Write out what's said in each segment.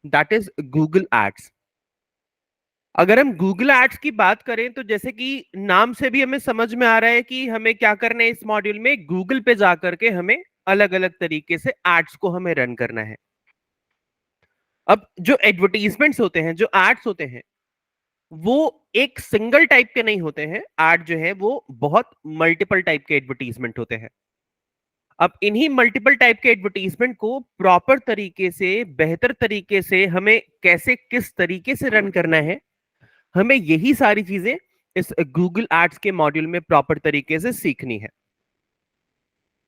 That is Google ads. अगर हम Google ads की बात करें तो जैसे कि नाम से भी हमें समझ में आ रहा है कि हमें क्या करना है, इस मॉड्यूल में गूगल पे जाकर के हमें अलग अलग तरीके से एड्स को हमें रन करना है। अब जो एडवर्टीजमेंट्स होते हैं, जो एड्स होते हैं, वो एक सिंगल टाइप के नहीं होते हैं। एड जो है वो बहुत मल्टीपल टाइप के एडवर्टीजमेंट होते हैं। अब इन्हीं मल्टीपल टाइप के एडवर्टीजमेंट को प्रॉपर तरीके से, बेहतर तरीके से हमें कैसे, किस तरीके से रन करना है, हमें यही सारी चीजें इस गूगल एड्स के मॉड्यूल में प्रॉपर तरीके से सीखनी है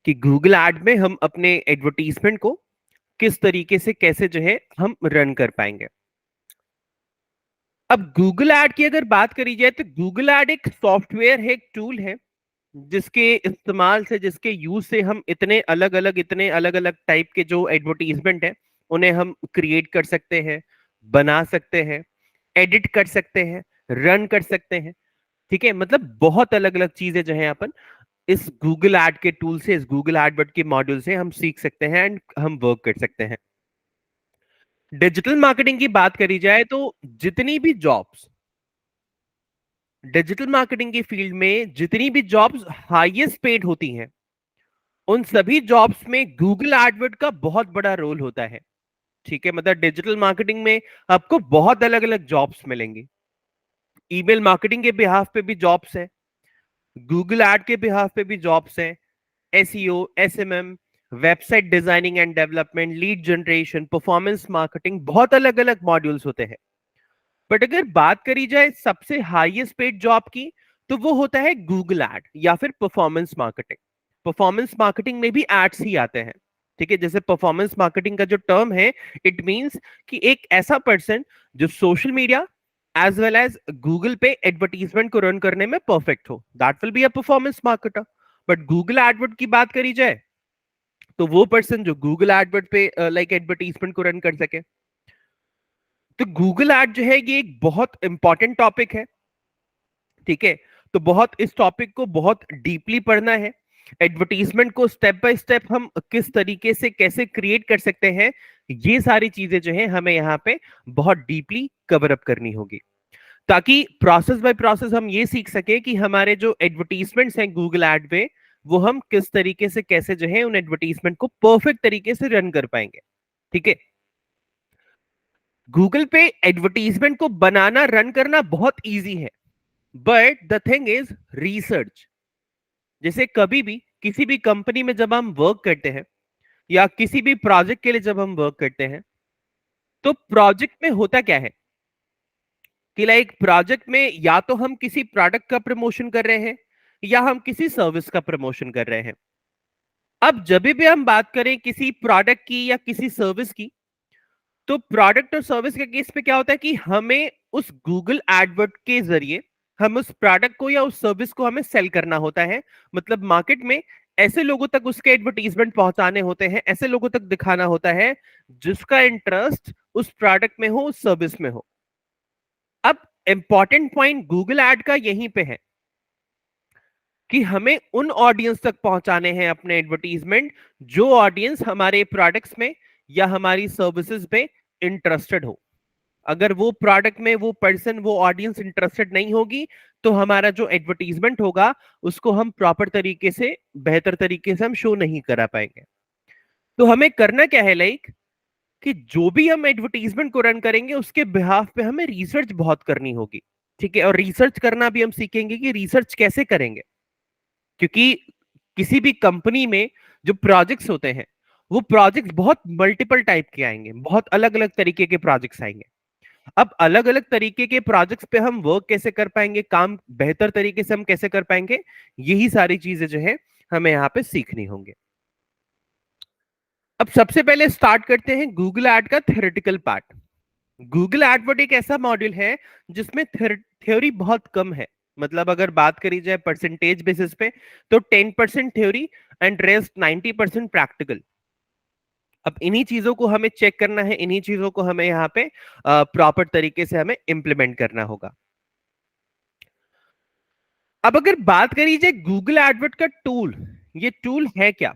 कि गूगल एड में हम अपने एडवर्टीजमेंट को किस तरीके से, कैसे जो है हम रन कर पाएंगे। अब गूगल एड की अगर बात करी जाए तो गूगल एड एक सॉफ्टवेयर है, एक टूल है, जिसके इस्तेमाल से, जिसके यूज से हम इतने अलग अलग टाइप के जो एडवर्टीजमेंट है उन्हें हम क्रिएट कर सकते हैं, बना सकते हैं, एडिट कर सकते हैं, रन कर सकते हैं। ठीक है, मतलब बहुत अलग अलग चीजें जो है अपन इस गूगल एड के टूल से, इस गूगल एडवर्ड के मॉड्यूल से हम सीख सकते हैं एंड हम वर्क कर सकते हैं। डिजिटल मार्केटिंग की बात करी जाए तो जितनी भी जॉब्स, डिजिटल मार्केटिंग की फील्ड में जितनी भी जॉब्स हाईएस्ट पेड होती हैं, उन सभी जॉब्स में गूगल एडवर्ड का बहुत बड़ा रोल होता है। ठीक है, मतलब डिजिटल मार्केटिंग में आपको बहुत अलग अलग जॉब्स मिलेंगी। ईमेल मार्केटिंग के बिहाफ पे भी जॉब्स है, गूगल एड के बिहाफ पे भी जॉब्स है, SEO, SMM, website designing and development, lead generation, performance marketing, बहुत अलग अलग मॉड्यूल्स होते हैं। बट अगर बात करी जाए सबसे हाईएस्ट पेड जॉब की, तो वो होता है गूगल एड या फिर परफॉर्मेंस मार्केटिंग। परफॉर्मेंस मार्केटिंग में भी एड्स ही आते हैं। ठीक है, जैसे परफॉर्मेंस मार्केटिंग का जो टर्म है, इट मींस कि एक ऐसा पर्सन जो social media as well as Google पे एडवर्टीजमेंट को रन करने में परफेक्ट हो, that will be a performance marketer. But Google AdWords की बात करी जाए तो वो पर्सन जो गूगल एडवर्ड पे लाइक एडवर्टीजमेंट को रन कर सके। तो गूगल एड जो है ये एक बहुत इंपॉर्टेंट टॉपिक है। ठीक है, तो बहुत इस टॉपिक को बहुत डीपली पढ़ना है। एडवर्टीजमेंट को स्टेप बाय स्टेप हम किस तरीके से कैसे क्रिएट कर सकते हैं, ये सारी चीजें जो है हमें यहाँ पे बहुत डीपली कवर अप करनी होगी, ताकि प्रोसेस बाय प्रोसेस हम ये सीख सके कि हमारे जो एडवर्टीजमेंट्स हैं गूगल एड पे, वो हम किस तरीके से, कैसे जो है उन एडवर्टीजमेंट को परफेक्ट तरीके से रन कर पाएंगे। ठीक है, गूगल पे एडवर्टीजमेंट को बनाना, रन करना बहुत इजी है, but the thing is research. जैसे कभी भी किसी भी कंपनी में जब हम वर्क करते हैं या किसी भी प्रोजेक्ट के लिए जब हम वर्क करते हैं, तो प्रोजेक्ट में होता क्या है कि लाइक प्रोजेक्ट में या तो हम किसी प्रोडक्ट का प्रमोशन कर रहे हैं या हम किसी सर्विस का प्रमोशन कर रहे हैं। अब जब भी हम बात करें किसी प्रोडक्ट की या किसी सर्विस की, तो प्रोडक्ट और सर्विस के केस पे क्या होता है कि हमें उस गूगल एडवर्ड के जरिए हम उस प्रोडक्ट को या उस सर्विस को हमें सेल करना होता है। मतलब मार्केट में ऐसे लोगों तक उसके एडवर्टीजमेंट पहुंचाने होते हैं, ऐसे लोगों तक दिखाना होता है जिसका इंटरेस्ट उस प्रोडक्ट में हो, उस सर्विस में हो। अब इंपॉर्टेंट पॉइंट गूगल एड का यहीं पे है कि हमें उन ऑडियंस तक पहुंचाने हैं अपने एडवर्टीजमेंट जो ऑडियंस हमारे प्रोडक्ट्स में या हमारी सर्विसेज में इंटरेस्टेड हो। अगर वो प्रोडक्ट में वो पर्सन, वो ऑडियंस इंटरेस्टेड नहीं होगी, तो हमारा जो एडवर्टीजमेंट होगा उसको हम प्रॉपर तरीके से, बेहतर तरीके से हम शो नहीं करा पाएंगे। तो हमें करना क्या है, लाइक कि जो भी हम एडवर्टीजमेंट को रन करेंगे उसके बिहाफ पे हमें रिसर्च बहुत करनी होगी। ठीक है, और रिसर्च करना भी हम सीखेंगे कि रिसर्च कैसे करेंगे, क्योंकि किसी भी कंपनी में जो प्रोजेक्ट्स होते हैं, वो प्रोजेक्ट्स बहुत मल्टीपल टाइप के आएंगे, बहुत अलग अलग तरीके के प्रोजेक्ट्स आएंगे। अब अलग अलग तरीके के प्रोजेक्ट्स पे हम वर्क कैसे कर पाएंगे, काम बेहतर तरीके से हम कैसे कर पाएंगे, यही सारी चीजें जो है हमें यहाँ पे सीखनी होंगे। अब सबसे पहले स्टार्ट करते हैं गूगल एड का थ्योरेटिकल पार्ट। गूगल एडवर्ड एक ऐसा मॉड्यूल है जिसमें थ्योरी बहुत कम है। मतलब अगर बात करी जाए परसेंटेज बेसिस पे, तो 10% थ्योरी एंड रेस्ट 90% प्रैक्टिकल। अब इन्हीं चीजों को हमें चेक करना है, इन्हीं चीजों को हमें यहाँ पे प्रॉपर तरीके से हमें इंप्लीमेंट करना होगा। अब अगर बात करी जाए गूगल एडवर्ड का टूल, ये टूल है क्या,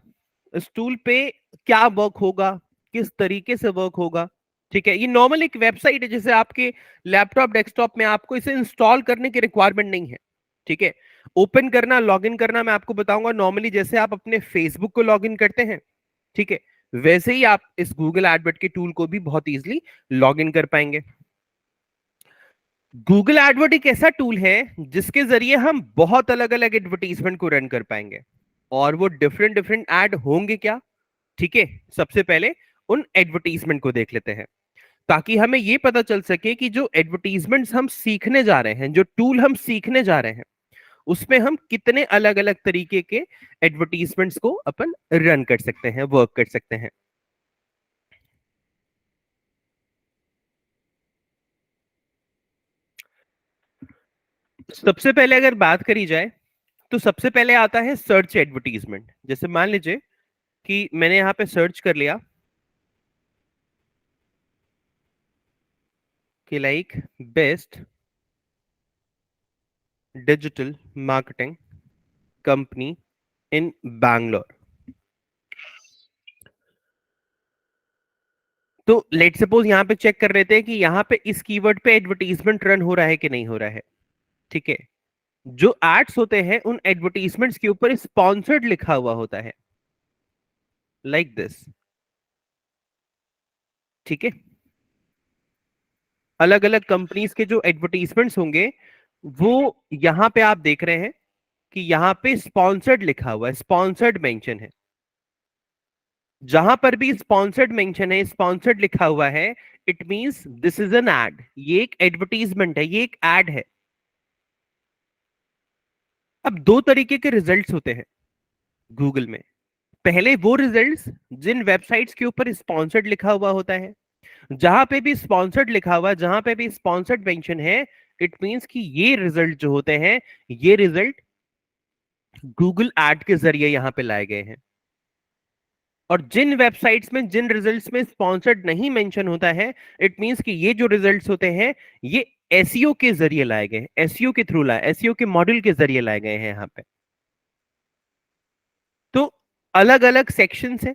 इस टूल पे क्या वर्क होगा, किस तरीके से वर्क होगा, ठीक है, ये नॉर्मल एक वेबसाइट है, जैसे आपके लैपटॉप डेस्कटॉप में आपको इसे इंस्टॉल करने की रिक्वायरमेंट नहीं है। ठीक है, ओपन करना, लॉगिन करना मैं आपको बताऊंगा नॉर्मली जैसे आप अपने फेसबुक को लॉगिन करते हैं, ठीक है, वैसे ही आप इस गूगल एडवर्ड के टूल को भी बहुत इजीली लॉगिन कर पाएंगे। गूगल एडवर्ड एक ऐसा टूल है जिसके जरिए हम बहुत अलग अलग एडवर्टीजमेंट को रन कर पाएंगे, और वो डिफरेंट डिफरेंट ऐड होंगे क्या। ठीक है, सबसे पहले उन एडवर्टीजमेंट को देख लेते हैं, ताकि हमें यह पता चल सके कि जो एडवर्टीजमेंट्स हम सीखने जा रहे हैं, जो टूल हम सीखने जा रहे हैं, उसमें हम कितने अलग अलग तरीके के एडवर्टीजमेंट्स को अपन रन कर सकते हैं, वर्क कर सकते हैं। सबसे पहले अगर बात करी जाए तो सबसे पहले आता है सर्च एडवर्टीजमेंट। जैसे मान लीजिए कि मैंने यहां पे सर्च कर लिया कि like best digital marketing company इन बैंगलोर। तो लेट सपोज यहां पे चेक कर लेते हैं कि यहां पे इस कीवर्ड पे एडवर्टीजमेंट रन हो रहा है कि नहीं हो रहा है। ठीक है, जो एड्स होते हैं उन एडवर्टीजमेंट्स के ऊपर स्पॉन्सर्ड लिखा हुआ होता है, लाइक दिस। ठीक है, अलग अलग कंपनीज के जो एडवर्टीजमेंट्स होंगे वो यहां पे आप देख रहे हैं कि यहां पे स्पॉन्सर्ड लिखा हुआ है, स्पॉन्सर्ड मेंशन है। जहां पर भी स्पॉन्सर्ड मेंशन है, स्पॉन्सर्ड लिखा हुआ है, it means this is an ad, ये एक एडवर्टीजमेंट है, ये एक एड है। अब दो तरीके के रिजल्ट्स होते हैं गूगल में। पहले वो रिजल्ट्स जिन वेबसाइट्स के ऊपर स्पॉन्सर्ड लिखा हुआ होता है, जहां पे भी स्पॉन्सर्ड लिखा हुआ, जहां पे भी स्पॉन्सर्ड मेंशन है, इट मींस कि ये रिजल्ट जो होते हैं, ये रिजल्ट गूगल एड के जरिए यहां पे लाए गए हैं। और जिन वेबसाइट्स में, जिन रिजल्ट्स में स्पॉन्सर्ड नहीं मेंशन होता है, इट मींस कि ये जो रिजल्ट्स होते हैं ये एसईओ के जरिए लाए गए, एसईओ के थ्रू लाए, एसईओ के मॉड्यूल के जरिए लाए गए हैं यहां पे। तो अलग अलग सेक्शंस हैं,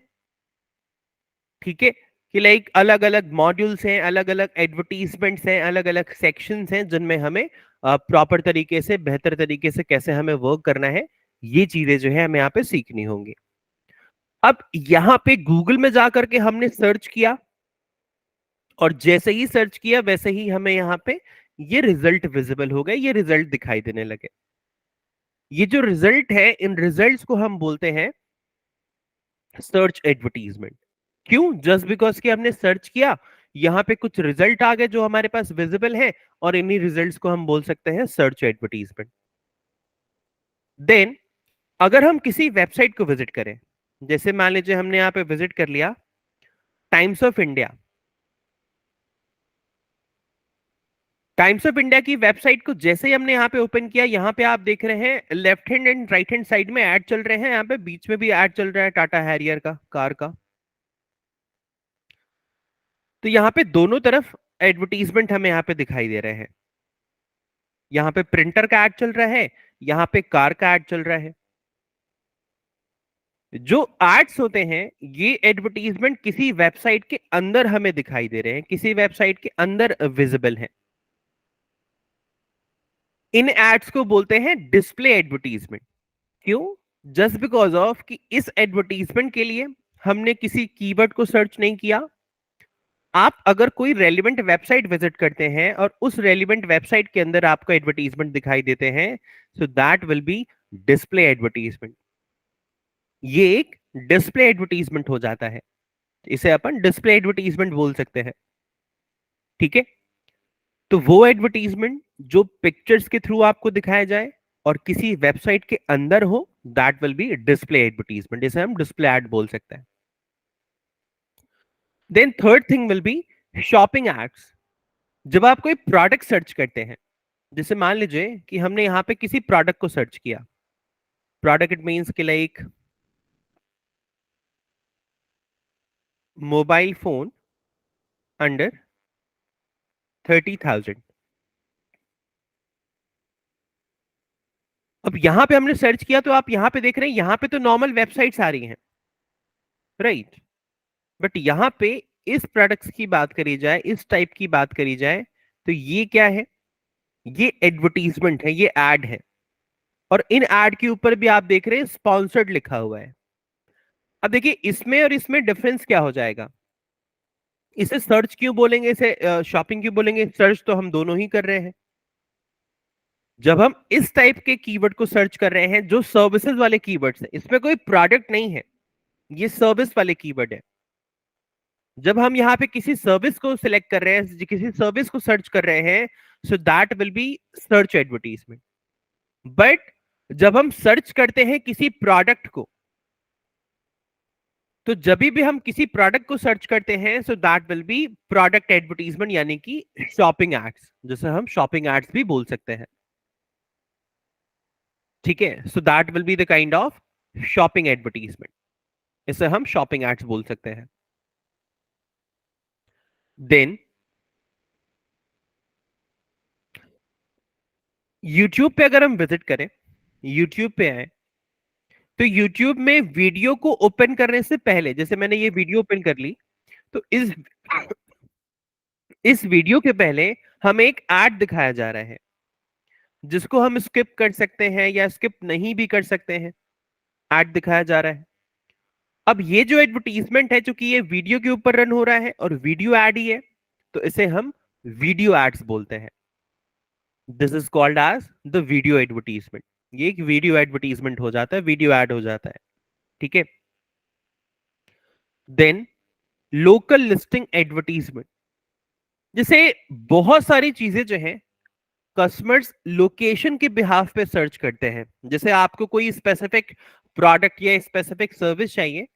ठीक है, कि लाइक अलग अलग मॉड्यूल्स हैं, अलग अलग एडवर्टीजमेंट्स हैं, अलग अलग सेक्शंस हैं, जिनमें हमें प्रॉपर तरीके से, बेहतर तरीके से कैसे हमें वर्क करना है, ये चीजें जो है हमें यहाँ पे सीखनी होंगी। अब यहां पे गूगल में जाकर के हमने सर्च किया, और जैसे ही सर्च किया वैसे ही हमें यहाँ पे ये रिजल्ट विजिबल हो गए, ये रिजल्ट दिखाई देने लगे। ये जो रिजल्ट है, इन रिजल्ट्स को हम बोलते हैं सर्च एडवर्टीजमेंट। क्यों? जस्ट बिकॉज कि हमने सर्च किया, यहां पे कुछ रिजल्ट आ गए जो हमारे पास विजिबल है, और इन्हीं रिजल्ट्स को हम बोल सकते हैं सर्च एडवर्टीजमेंट। देन अगर हम किसी वेबसाइट को विजिट करें, जैसे मान लीजिए हमने यहां पे विजिट कर लिया times of India. Times of India की वेबसाइट को जैसे ही हमने यहाँ पे ओपन किया, यहाँ पे आप देख रहे हैं left hand and right hand side में ऐड चल रहे हैं, यहाँ पे बीच में भी ऐड चल रहा है टाटा हैरियर का, कार का। तो यहाँ पे दोनों तरफ एडवर्टीजमेंट हमें यहाँ पे दिखाई दे रहे हैं। यहाँ पे प्रिंटर का ऐड चल रहा है, यहाँ पे कार का ऐड चल रहा है। जो एड्स होते हैं ये एडवर्टीजमेंट किसी वेबसाइट के अंदर हमें दिखाई दे रहे हैं, किसी वेबसाइट के अंदर विजिबल है। इन एड्स को बोलते हैं डिस्प्ले एडवर्टीजमेंट। क्यों? जस्ट बिकॉज ऑफ कि इस एडवर्टीजमेंट के लिए हमने किसी कीवर्ड को सर्च नहीं किया। आप अगर कोई रेलिवेंट वेबसाइट विजिट करते हैं और उस रेलिवेंट वेबसाइट के अंदर आपको एडवर्टीजमेंट दिखाई देते हैं, सो that will be display advertisement. ये एक डिस्प्ले एडवर्टीजमेंट हो जाता है, इसे अपन डिस्प्ले एडवर्टीजमेंट बोल सकते हैं। ठीक है, तो वो एडवर्टीजमेंट जो पिक्चर्स के थ्रू आपको दिखाया जाए और किसी वेबसाइट के अंदर हो, that will be display advertisement, जिसे हम डिस्प्ले एड बोल सकते हैं। Then third thing will be shopping ads. जब आप कोई प्रोडक्ट सर्च करते हैं, जैसे मान लीजिए कि हमने यहां पे किसी प्रोडक्ट को सर्च किया, प्रोडक्ट इट मींस कि लाइक मोबाइल फोन अंडर 30,000। अब यहां पे हमने सर्च किया, तो आप यहां पे देख रहे हैं, यहां पे तो नॉर्मल वेबसाइट्स आ रही हैं, राइट, बट यहां पे इस प्रोडक्ट्स की बात करी जाए, इस टाइप की बात करी जाए, तो ये क्या है? ये एडवर्टीजमेंट है, ये एड है। और इन एड के ऊपर भी आप देख रहे हैं स्पॉन्सर्ड लिखा हुआ है। अब देखिए इसमें और इसमें डिफरेंस क्या हो जाएगा। इसे सर्च क्यों बोलेंगे, इसे शॉपिंग क्यों बोलेंगे? सर्च तो हम दोनों ही कर रहे हैं। जब हम इस टाइप के कीवर्ड को सर्च कर रहे हैं जो सर्विसेज वाले कीवर्ड्स हैं, इसमें कोई प्रोडक्ट नहीं है, ये सर्विस वाले कीवर्ड है। जब हम यहाँ पे किसी सर्विस को सिलेक्ट कर रहे हैं, किसी सर्विस को सर्च कर रहे हैं, सो that will B search advertisement. But जब हम सर्च करते हैं किसी प्रोडक्ट को, तो जब भी हम किसी प्रोडक्ट को सर्च करते हैं, सो that will B product advertisement, यानी कि शॉपिंग एड्स, जिसे हम शॉपिंग एड्स भी बोल सकते हैं। ठीक है, सो that will be the kind of shopping advertisement, इसे हम शॉपिंग एड्स बोल सकते हैं। देन यूट्यूब पे अगर हम विजिट करें, यूट्यूब पे आए, तो यूट्यूब में वीडियो को ओपन करने से पहले, जैसे मैंने ये वीडियो ओपन कर ली, तो इस वीडियो के पहले हमें एक ऐड दिखाया जा रहा है, जिसको हम स्किप कर सकते हैं या स्किप नहीं भी कर सकते हैं। ऐड दिखाया जा रहा है। अब ये जो एडवर्टीजमेंट है, चूंकि ये वीडियो के ऊपर रन हो रहा है और वीडियो ऐड ही है, तो इसे हम वीडियो एड्स बोलते हैं। This is called as the video advertisement. ये एक वीडियो एडवर्टीजमेंट हो जाता है, वीडियो ऐड हो जाता है। ठीक है। देन लोकल लिस्टिंग एडवर्टीजमेंट, जैसे बहुत सारी चीजें जो हैं कस्टमर्स लोकेशन के बिहाफ पे सर्च करते हैं। जैसे आपको कोई स्पेसिफिक प्रोडक्ट या स्पेसिफिक सर्विस चाहिए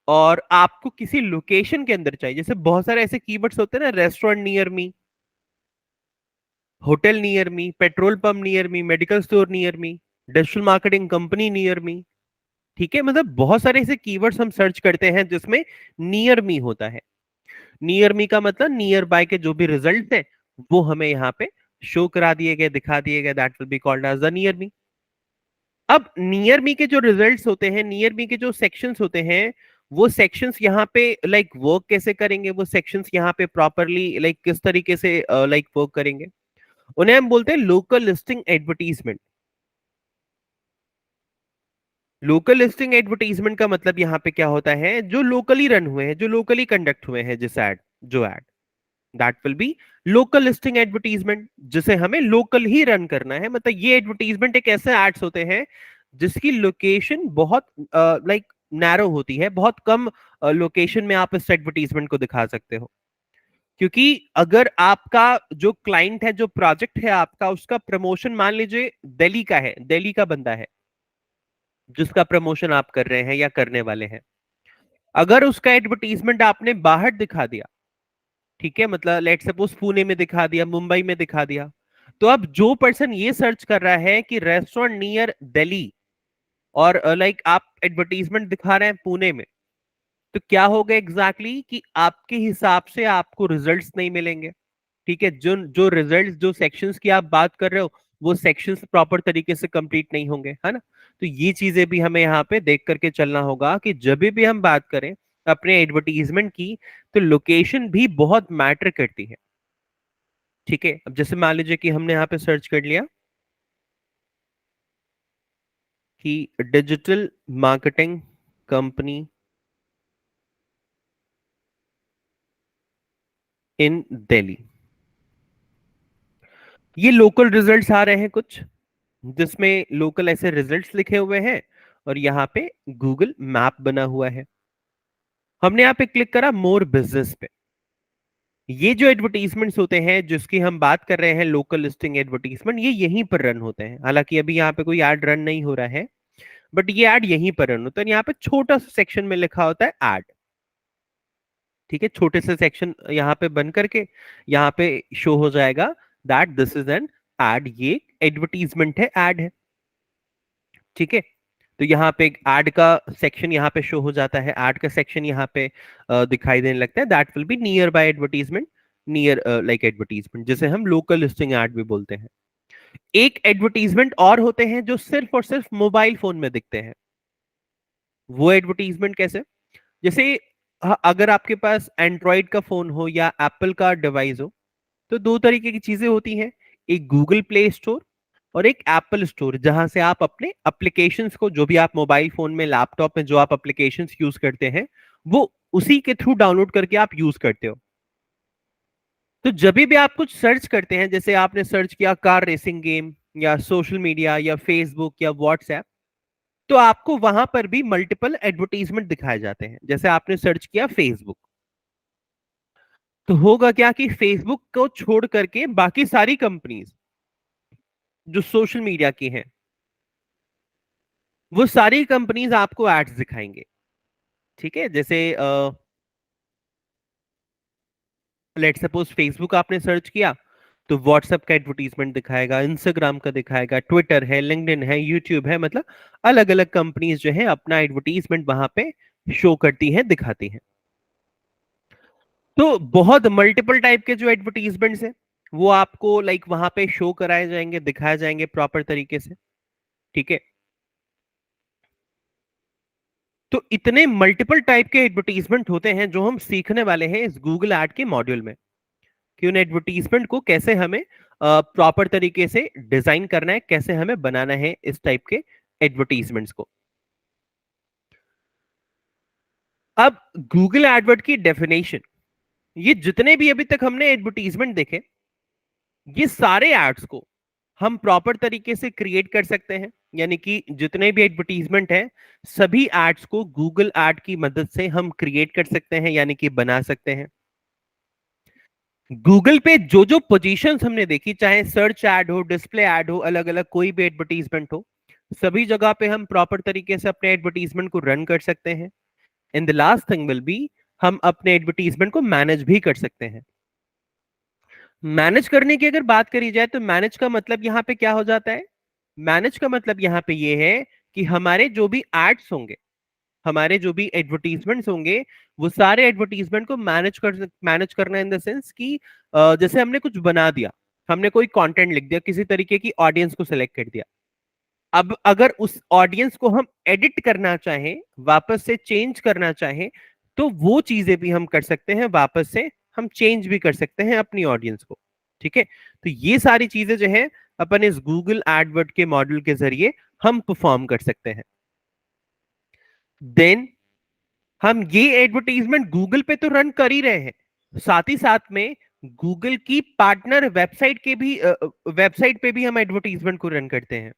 और आपको किसी लोकेशन के अंदर चाहिए, जैसे बहुत सारे ऐसे कीवर्ड्स होते हैं ना, restaurant near me, hotel near me, petrol pump near me, medical store near me, digital marketing company near me. ठीक है, मतलब बहुत सारे ऐसे कीवर्ड्स हम सर्च करते हैं जिसमें नियर मी होता है। नियर मी का मतलब नियर बाय के जो भी रिजल्ट है वो हमें यहाँ पे शो करा दिए गए, दिखा दिए गए, that will be called as the near me. अब नियर मी के जो रिजल्ट्स होते हैं, नियर मी के जो सेक्शंस होते हैं, वो सेक्शंस यहाँ पे लाइक वर्क कैसे करेंगे, वो सेक्शंस यहाँ पे प्रॉपरली लाइक किस तरीके से लाइक वर्क करेंगे, उन्हें हम बोलते हैं local listing advertisement. Local listing advertisement का मतलब यहाँ पे क्या होता है, जो लोकली रन हुए हैं, जो लोकली कंडक्ट हुए हैं, जिस एड, जो ad, that will be local listing advertisement, जिसे हमें लोकल ही रन करना है। मतलब ये एडवर्टीजमेंट एक ऐसे एड्स होते हैं जिसकी लोकेशन बहुत लाइक नैरो होती है, बहुत कम लोकेशन में आप इस एडवर्टीजमेंट को दिखा सकते हो। क्योंकि अगर आपका जो क्लाइंट है, जो प्रोजेक्ट है आपका, उसका प्रमोशन मान लीजिए दिल्ली का है, दिल्ली का बंदा है जिसका प्रमोशन आप कर रहे हैं या करने वाले हैं, अगर उसका एडवर्टीजमेंट आपने बाहर दिखा दिया, ठीक है, मतलब लेट सपोज पुणे में दिखा दिया, मुंबई में दिखा दिया, तो अब जो पर्सन ये सर्च कर रहा है कि रेस्टोरेंट नियर दिल्ली, और लाइक आप एडवर्टीजमेंट दिखा रहे हैं पुणे में, तो क्या होगा एग्जैक्टली कि आपके हिसाब से आपको रिजल्ट्स नहीं मिलेंगे। ठीक है, जो जो रिजल्ट्स, जो सेक्शंस की आप बात कर रहे हो, वो सेक्शंस प्रॉपर तरीके से कंप्लीट नहीं होंगे, है ना। तो ये चीजें भी हमें यहाँ पे देख करके चलना होगा कि जब भी हम बात करें अपने एडवर्टीजमेंट की, तो लोकेशन भी बहुत मैटर करती है। ठीक है, अब जैसे मान लीजिए कि हमने यहाँ पे सर्च कर लिया कि डिजिटल मार्केटिंग कंपनी इन दिल्ली, ये लोकल रिजल्ट्स आ रहे हैं कुछ, जिसमें लोकल ऐसे रिजल्ट्स लिखे हुए हैं और यहाँ पे गूगल मैप बना हुआ है। हमने यहाँ पे क्लिक करा मोर बिजनेस पे। ये जो एडवर्टीजमेंट्स होते हैं जिसकी हम बात कर रहे हैं, लोकल लिस्टिंग एडवर्टीजमेंट, ये यहीं पर रन होते हैं। हालांकि अभी यहाँ पे कोई ऐड रन नहीं हो रहा है, बट ये ऐड यहीं पर रन होता है। यहाँ पे छोटा सा सेक्शन में लिखा होता है ऐड। ठीक है, छोटे से सेक्शन यहाँ पे बन करके यहाँ पे शो हो जाएगा that this is an ad, ये एडवर्टीजमेंट है, ऐड है। ठीक है, तो यहाँ पे ऐड का सेक्शन यहाँ पे शो हो जाता है, ऐड का सेक्शन यहाँ पे दिखाई देने लगता है, that will be near by advertisement, near like advertisement, जिसे हम लोकल लिस्टिंग ऐड भी बोलते हैं। एक एडवर्टीजमेंट और होते हैं जो सिर्फ और सिर्फ मोबाइल फोन में दिखते हैं। वो एडवर्टीजमेंट कैसे, जैसे अगर आपके पास एंड्रॉइड का फोन हो या एप्पल का डिवाइस हो, तो दो तरीके की चीजें होती हैं, एक गूगल प्ले स्टोर और एक एप्पल स्टोर, जहां से आप अपने एप्लीकेशंस को, जो भी आप मोबाइल फोन में, लैपटॉप में जो आप एप्लीकेशंस यूज करते हैं, वो उसी के थ्रू डाउनलोड करके आप यूज करते हो। तो जब भी आप कुछ सर्च करते हैं, जैसे आपने सर्च किया कार रेसिंग गेम या सोशल मीडिया या फेसबुक या व्हाट्सएप, तो आपको वहां पर भी मल्टीपल एडवर्टीजमेंट दिखाए जाते हैं। जैसे आपने सर्च किया फेसबुक, तो होगा क्या कि फेसबुक को छोड़ करके बाकी सारी कंपनीज जो सोशल मीडिया की हैं, वो सारी कंपनीज आपको एड्स दिखाएंगे। ठीक है, जैसे लेट सपोज फेसबुक आपने सर्च किया, तो व्हाट्सएप का एडवर्टीजमेंट दिखाएगा, इंस्टाग्राम का दिखाएगा, ट्विटर है, लिंक्डइन है, यूट्यूब है, मतलब अलग अलग कंपनीज जो है अपना एडवर्टीजमेंट वहां पे शो करती हैं, दिखाती हैं। तो बहुत मल्टीपल टाइप के जो एडवर्टीजमेंट्स हैं, वो आपको लाइक वहां पे शो कराए जाएंगे, दिखाए जाएंगे प्रॉपर तरीके से। ठीक है, तो इतने मल्टीपल टाइप के एडवर्टीजमेंट होते हैं जो हम सीखने वाले हैं इस गूगल एड के मॉड्यूल में, कि उन एडवर्टीजमेंट को कैसे हमें प्रॉपर तरीके से डिजाइन करना है, कैसे हमें बनाना है इस टाइप के एडवर्टीजमेंट्स को। अब गूगल एडवर्ड की डेफिनेशन, ये जितने भी अभी तक हमने एडवर्टीजमेंट देखे, ये सारे एड्स को हम प्रॉपर तरीके से क्रिएट कर सकते हैं। यानी कि जितने भी एडवर्टीजमेंट है, सभी एड्स को गूगल एड की मदद से हम क्रिएट कर सकते हैं, यानी कि बना सकते हैं। गूगल पे जो जो पोजीशंस हमने देखी, चाहे सर्च ऐड हो, डिस्प्ले ऐड हो, अलग अलग कोई भी एडवर्टीजमेंट हो, सभी जगह पे हम प्रॉपर तरीके से अपने एडवर्टीजमेंट को रन कर सकते हैं। In the last thing will B, हम अपने एडवर्टीजमेंट को मैनेज भी कर सकते हैं। मैनेज करने की अगर बात करी जाए, तो मैनेज का मतलब यहां पे क्या हो जाता है? मैनेज का मतलब यहां पे ये है कि हमारे जो भी एड्स होंगे, हमारे जो भी एडवर्टीजमेंट्स होंगे, वो सारे एडवर्टीजमेंट को मैनेज करना इन द सेंस कि जैसे हमने कुछ बना दिया, हमने कोई कंटेंट लिख दिया, किसी तरीके की ऑडियंस को सिलेक्ट कर दिया। अब अगर उस ऑडियंस को हम एडिट करना चाहें, वापस से चेंज करना चाहें, तो वो चीजें भी हम कर सकते हैं, वापस से हम चेंज भी कर सकते हैं अपनी ऑडियंस को। ठीक है, तो ये सारी चीजें जो है अपन इस गूगल एडवर्ड के मॉडल के जरिए हम परफॉर्म कर सकते हैं। देन हम ये एडवर्टीजमेंट गूगल पे तो रन कर ही रहे हैं, साथ ही साथ में गूगल की पार्टनर वेबसाइट पे भी हम एडवर्टीजमेंट को रन करते हैं।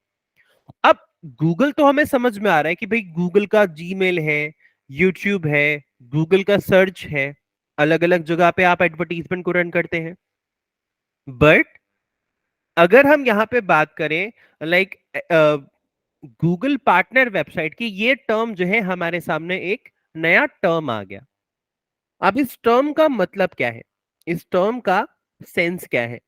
अब गूगल तो हमें समझ में आ रहा है कि भाई गूगल का जीमेल है, यूट्यूब है, गूगल का सर्च है, अलग अलग जगह पे आप एडवर्टीजमेंट को रन करते हैं। बट अगर हम यहां पे बात करें लाइक गूगल पार्टनर वेबसाइट की, ये टर्म जो है हमारे सामने एक नया टर्म आ गया। अब इस टर्म का मतलब क्या है, इस टर्म का सेंस क्या है?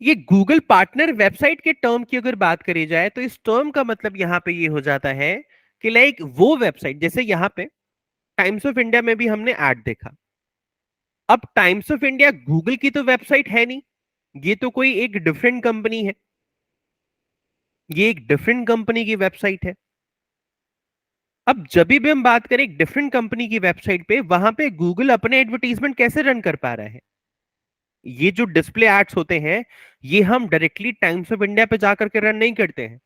ये गूगल पार्टनर वेबसाइट के टर्म की अगर बात करी जाए, तो इस टर्म का मतलब यहां पे ये हो जाता है कि लाइक वो वेबसाइट, जैसे यहां पे टाइम्स ऑफ इंडिया में भी हमने ऐड देखा। अब टाइम्स ऑफ इंडिया गूगल की तो वेबसाइट है नहीं, ये तो कोई एक डिफरेंट कंपनी है, ये एक डिफरेंट कंपनी की वेबसाइट है। अब जब भी हम बात करें एक डिफरेंट कंपनी की वेबसाइट पे, वहां पे गूगल अपने एडवर्टीजमेंट कैसे रन कर पा रहा है? ये जो डिस्प्ले एड्स होते हैं, ये हम डायरेक्टली टाइम्स ऑफ इंडिया पे जाकर के रन नहीं करते हैं।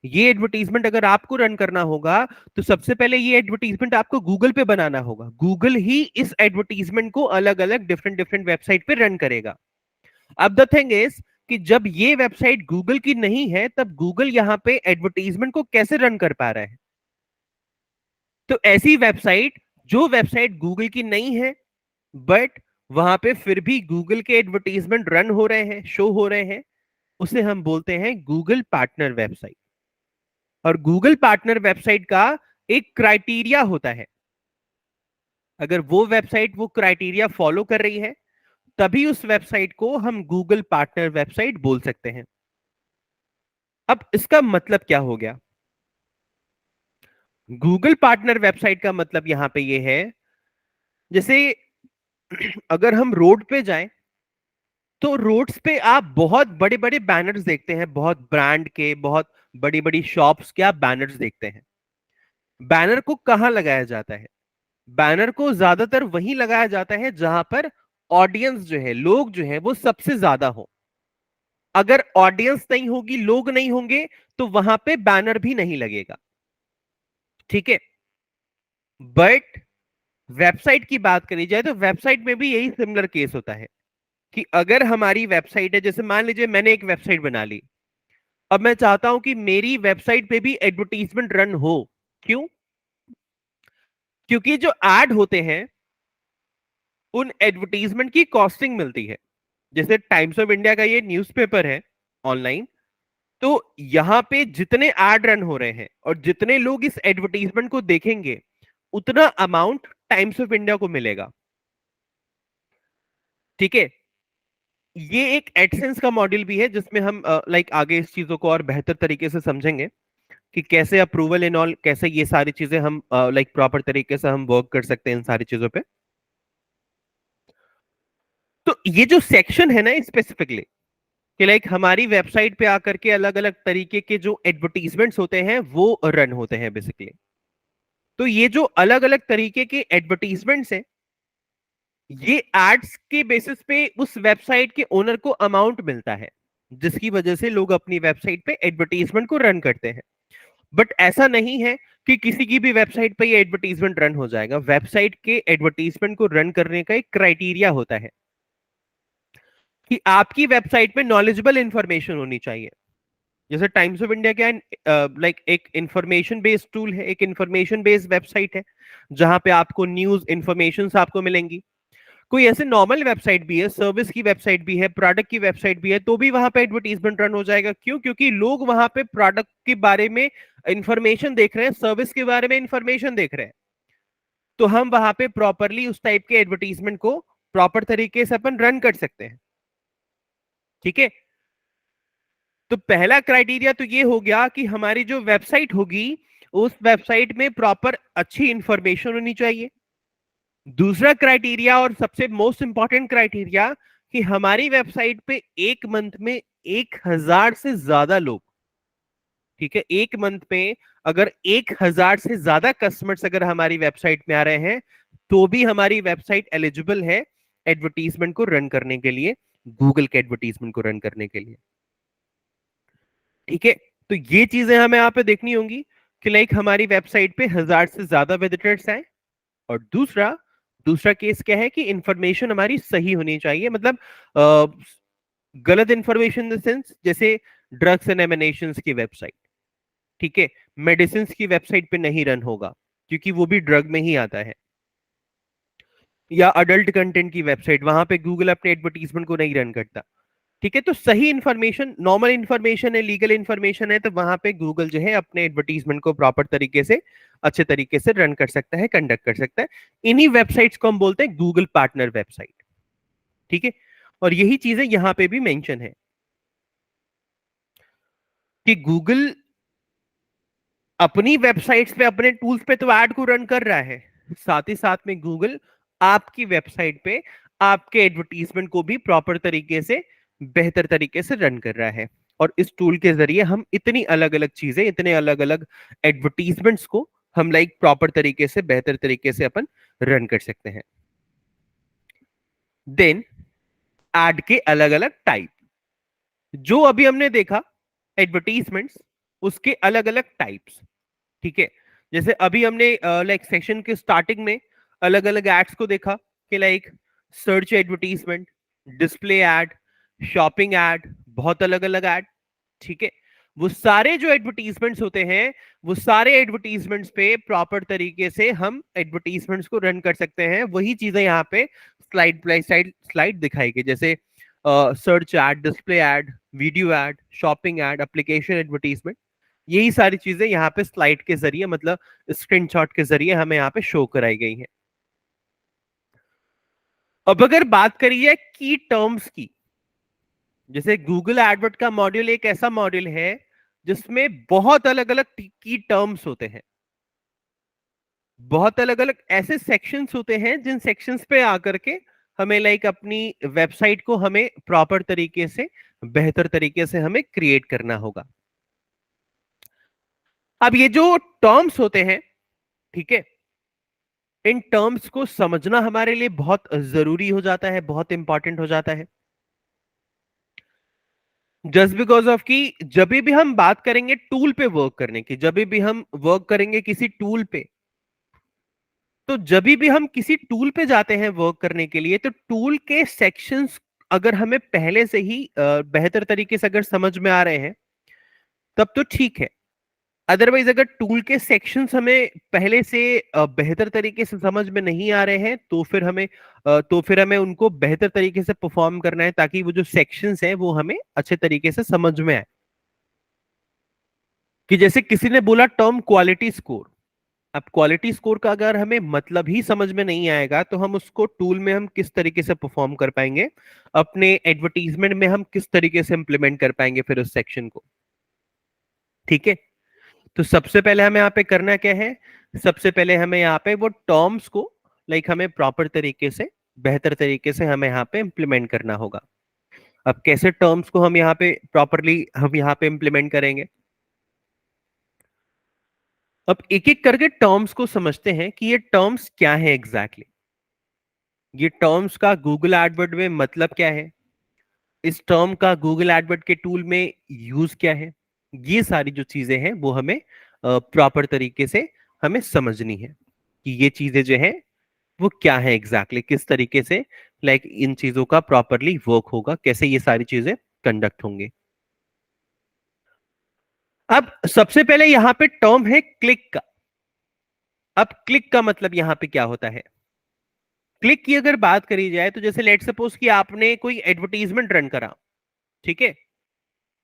ये एडवर्टीजमेंट अगर आपको रन करना होगा, तो सबसे पहले ये एडवर्टीजमेंट आपको गूगल पे बनाना होगा। गूगल ही इस एडवर्टीजमेंट को अलग अलग डिफरेंट डिफरेंट वेबसाइट पे रन करेगा। अब द थिंग इज कि जब ये वेबसाइट गूगल की नहीं है, तब गूगल यहां पे एडवर्टीजमेंट को कैसे रन कर पा रहा है? तो ऐसी वेबसाइट, जो वेबसाइट गूगल की नहीं है, बट वहां पे फिर भी गूगल के एडवर्टीजमेंट रन हो रहे हैं, शो हो रहे हैं, उसे हम बोलते हैं गूगल पार्टनर वेबसाइट। और गूगल पार्टनर वेबसाइट का एक क्राइटेरिया होता है, अगर वो वेबसाइट वो क्राइटेरिया फॉलो कर रही है, तभी उस वेबसाइट को हम गूगल पार्टनर वेबसाइट बोल सकते हैं। अब इसका मतलब क्या हो गया? गूगल पार्टनर वेबसाइट का मतलब यहां पे ये है, जैसे अगर हम रोड पे जाएं, तो रोड्स पे आप बहुत बड़े बड़े बैनर्स देखते हैं, बहुत ब्रांड के, बहुत बड़ी बड़ी शॉप्स के आप बैनर्स देखते हैं। बैनर को कहां लगाया जाता है? बैनर को ज्यादातर वहीं लगाया जाता है जहां पर ऑडियंस जो है, लोग जो है वो सबसे ज्यादा हो। अगर ऑडियंस नहीं होगी, लोग नहीं होंगे, तो वहां पे बैनर भी नहीं लगेगा। ठीक है। बट वेबसाइट की बात करी जाए तो वेबसाइट में भी यही सिमिलर केस होता है कि अगर हमारी वेबसाइट है, जैसे मान लीजिए मैंने एक वेबसाइट बना ली, अब मैं चाहता हूं कि मेरी वेबसाइट पे भी एडवर्टीजमेंट रन हो। क्यों? क्योंकि जो एड होते हैं उन एडवर्टीजमेंट की कॉस्टिंग मिलती है। जैसे टाइम्स ऑफ इंडिया का ये न्यूज़पेपर है ऑनलाइन, तो यहां पे जितने एड रन हो रहे हैं और जितने लोग इस एडवर्टीजमेंट को देखेंगे, उतना अमाउंट टाइम्स ऑफ इंडिया को मिलेगा। ठीक है। ये एक एडसेंस का मॉडल भी है जिसमें हम लाइक आगे इस चीजों को और बेहतर तरीके से समझेंगे कि कैसे अप्रूवल इन ऑल, कैसे ये सारी चीजें हम लाइक प्रॉपर तरीके से हम वर्क कर सकते हैं इन सारी चीजों पे। तो ये जो सेक्शन है ना स्पेसिफिकली कि लाइक हमारी वेबसाइट पे आकर के अलग अलग तरीके के जो एडवर्टीजमेंट्स होते हैं वो रन होते हैं बेसिकली। तो ये जो अलग अलग तरीके के एडवर्टीजमेंट्स हैं, ये एड्स के बेसिस पे उस वेबसाइट के ओनर को अमाउंट मिलता है, जिसकी वजह से लोग अपनी वेबसाइट पे एडवर्टीजमेंट को रन करते हैं। बट ऐसा नहीं है कि किसी की भी वेबसाइट पे ये एडवर्टीजमेंट रन हो जाएगा। वेबसाइट के एडवर्टीजमेंट को रन करने का एक क्राइटेरिया होता है कि आपकी वेबसाइट पे नॉलेजेबल इंफॉर्मेशन होनी चाहिए। जैसे टाइम्स ऑफ इंडिया क्या है, लाइक एक इंफॉर्मेशन बेस्ड टूल है, एक इंफॉर्मेशन बेस्ड वेबसाइट है जहां पे आपको न्यूज इंफॉर्मेशन आपको मिलेंगी। कोई ऐसे नॉर्मल वेबसाइट भी है, सर्विस की वेबसाइट भी है, प्रोडक्ट की वेबसाइट भी है, तो भी वहां पे एडवर्टीजमेंट रन हो जाएगा। क्यों? क्योंकि लोग वहां पे प्रोडक्ट के बारे में इंफॉर्मेशन देख रहे हैं, सर्विस के बारे में इंफॉर्मेशन देख रहे हैं, तो हम वहां पे प्रॉपरली उस टाइप के एडवर्टीजमेंट को प्रॉपर तरीके से अपन रन कर सकते हैं। ठीक है। तो पहला क्राइटेरिया तो ये हो गया कि हमारी जो वेबसाइट होगी उस वेबसाइट में प्रॉपर अच्छी इंफॉर्मेशन होनी चाहिए। दूसरा क्राइटेरिया और सबसे मोस्ट इंपॉर्टेंट क्राइटेरिया कि हमारी वेबसाइट पे एक मंथ में 1,000 से ज्यादा लोग, ठीक है, एक मंथ में अगर 1,000 से ज्यादा कस्टमर्स अगर हमारी वेबसाइट में आ रहे हैं, तो भी हमारी वेबसाइट एलिजिबल है एडवर्टीजमेंट को रन करने के लिए, गूगल के एडवर्टीजमेंट को रन करने के लिए। ठीक है। तो ये चीजें हमें यहाँ पे देखनी होंगी कि लाइक हमारी वेबसाइट पे 1,000 से ज्यादा विजिटर्स आए। और दूसरा दूसरा केस क्या है कि इंफॉर्मेशन हमारी सही होनी चाहिए, मतलब गलत इंफॉर्मेशन इन द सेंस जैसे ड्रग्स एंड एमिनेशन की वेबसाइट, ठीक है, मेडिसिन की वेबसाइट पे नहीं रन होगा क्योंकि वो भी ड्रग में ही आता है। या अडल्ट कंटेंट की वेबसाइट, वहां पे गूगल अपने एडवर्टीजमेंट को नहीं रन करता। ठीक है। तो सही इंफॉर्मेशन, नॉर्मल इंफॉर्मेशन है, लीगल इंफॉर्मेशन है, तो वहां पे गूगल जो है अपने एडवर्टीजमेंट को प्रॉपर तरीके से, अच्छे तरीके से रन कर सकता है, कंडक्ट कर सकता है। इन्हीं वेबसाइट्स को हम बोलते हैं गूगल पार्टनर वेबसाइट। ठीक है। और यही चीजें यहां पे भी मेंशन है कि गूगल अपनी वेबसाइट्स पे, अपने टूल्स पे तो ऐड को रन कर रहा है, साथ ही साथ में गूगल आपकी वेबसाइट पे आपके एडवर्टीजमेंट को भी प्रॉपर तरीके से, बेहतर तरीके से रन कर रहा है। और इस टूल के जरिए हम इतनी अलग अलग चीजें, इतने अलग अलग एडवर्टीजमेंट्स को हम लाइक प्रॉपर तरीके से, बेहतर तरीके से अपन रन कर सकते हैं। देन एड के अलग अलग टाइप, जो अभी हमने देखा एडवर्टीजमेंट्स, उसके अलग अलग टाइप्स। ठीक है। जैसे अभी हमने लाइक सेशन के स्टार्टिंग में अलग अलग एड्स को देखा कि like search advertisement, display ad, shopping ad, बहुत अलग अलग एड। ठीक है। वो सारे जो एडवर्टीजमेंट्स होते हैं, वो सारे एडवर्टीजमेंट्स पे प्रॉपर तरीके से हम एडवर्टीजमेंट्स को रन कर सकते हैं। वही चीजें यहाँ पे स्लाइड बाय स्लाइड दिखाई गई, जैसे search ad, display ad, video ad, shopping ad, application advertisement. यही सारी चीजें यहाँ पे स्लाइड के जरिए, मतलब स्क्रीनशॉट के जरिए हमें यहाँ पे शो कराई गई हैं। अब अगर बात करी जाए की टर्म्स की, जैसे गूगल एडवर्ड का मॉड्यूल एक ऐसा मॉड्यूल है जिसमें बहुत अलग अलग की टर्म्स होते हैं, बहुत अलग अलग ऐसे सेक्शंस होते हैं जिन सेक्शंस पे आकर के हमें लाइक अपनी वेबसाइट को हमें प्रॉपर तरीके से, बेहतर तरीके से हमें क्रिएट करना होगा। अब ये जो टर्म्स होते हैं, ठीक है, इन टर्म्स को समझना हमारे लिए बहुत जरूरी हो जाता है, बहुत इंपॉर्टेंट हो जाता है। जस्ट बिकॉज ऑफ कि जब भी हम बात करेंगे टूल पे वर्क करने की, जब भी हम वर्क करेंगे किसी टूल पे, तो जब भी हम किसी टूल पे जाते हैं वर्क करने के लिए, तो टूल के सेक्शंस अगर हमें पहले से ही बेहतर तरीके से अगर समझ में आ रहे हैं तब तो ठीक है। अदरवाइज अगर टूल के सेक्शंस हमें पहले से बेहतर तरीके से समझ में नहीं आ रहे हैं, तो फिर हमें उनको बेहतर तरीके से परफॉर्म करना है, ताकि वो जो सेक्शंस हैं वो हमें अच्छे तरीके से समझ में आए। कि जैसे किसी ने बोला टर्म क्वालिटी स्कोर। अब क्वालिटी स्कोर का अगर हमें मतलब ही समझ में नहीं आएगा, तो हम उसको टूल में हम किस तरीके से परफॉर्म कर पाएंगे, अपने एडवर्टीजमेंट में हम किस तरीके से इंप्लीमेंट कर पाएंगे फिर उस सेक्शन को। ठीक है, तो सबसे पहले हमें यहाँ पे करना क्या है, सबसे पहले हमें यहाँ पे वो टर्म्स को हमें प्रॉपर तरीके से, बेहतर तरीके से हमें यहाँ पे इंप्लीमेंट करना होगा। अब कैसे टर्म्स को हम यहाँ पे प्रॉपरली हम यहाँ पे इंप्लीमेंट करेंगे, अब एक एक करके टर्म्स को समझते हैं कि ये टर्म्स क्या है एग्जैक्टली ये टर्म्स का गूगल एडवर्ड में मतलब क्या है, इस टर्म का गूगल एडवर्ड के टूल में यूज क्या है। ये सारी जो चीजें हैं वो हमें प्रॉपर तरीके से हमें समझनी है कि ये चीजें जो है वो क्या है एग्जैक्टली किस तरीके से इन चीजों का प्रॉपरली वर्क होगा, कैसे ये सारी चीजें कंडक्ट होंगे। अब सबसे पहले यहां पे टर्म है क्लिक का। अब क्लिक का मतलब यहां पे क्या होता है, क्लिक की अगर बात करी जाए तो जैसे लेट सपोज कि आपने कोई एडवर्टीजमेंट रन करा, ठीक है,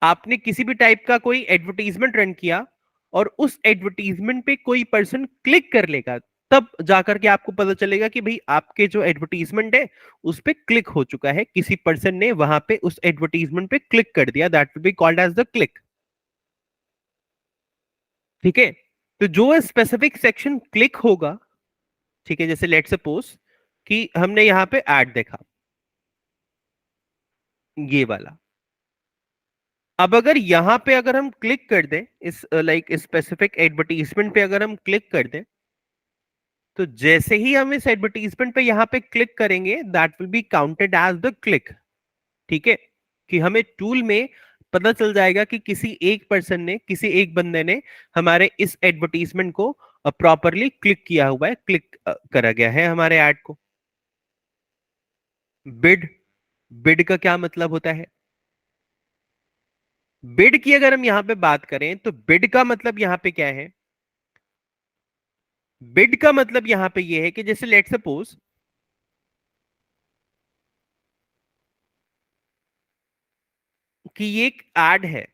आपने किसी भी टाइप का कोई एडवर्टीजमेंट रन किया और उस एडवर्टीजमेंट पे कोई पर्सन क्लिक कर लेगा, तब जाकर के आपको पता चलेगा कि भाई आपके जो एडवर्टीजमेंट है उस पे क्लिक हो चुका है, किसी पर्सन ने वहां पे उस एडवर्टीजमेंट पे क्लिक कर दिया, that will be called as the click. ठीक है, तो जो स्पेसिफिक सेक्शन क्लिक होगा, ठीक है, जैसे लेट सपोज कि हमने यहां पे ऐड देखा, ये वाला, अब अगर यहां पे अगर हम क्लिक कर दें इस स्पेसिफिक एडवर्टीजमेंट पे अगर हम क्लिक कर दें, तो जैसे ही हम इस एडवर्टीजमेंट पे यहां पे क्लिक करेंगे that will be counted as the click. ठीक है, कि हमें टूल में पता चल जाएगा कि किसी एक पर्सन ने, किसी एक बंदे ने हमारे इस एडवर्टीजमेंट को प्रॉपरली क्लिक किया हुआ है, क्लिक करा गया है हमारे ऐड को। बिड, बिड का क्या मतलब होता है, बिड की अगर हम यहां पे बात करें तो बिड का मतलब यहां पे क्या है, बिड का मतलब यहां पे ये है कि जैसे लेट सपोज कि ये एक एड है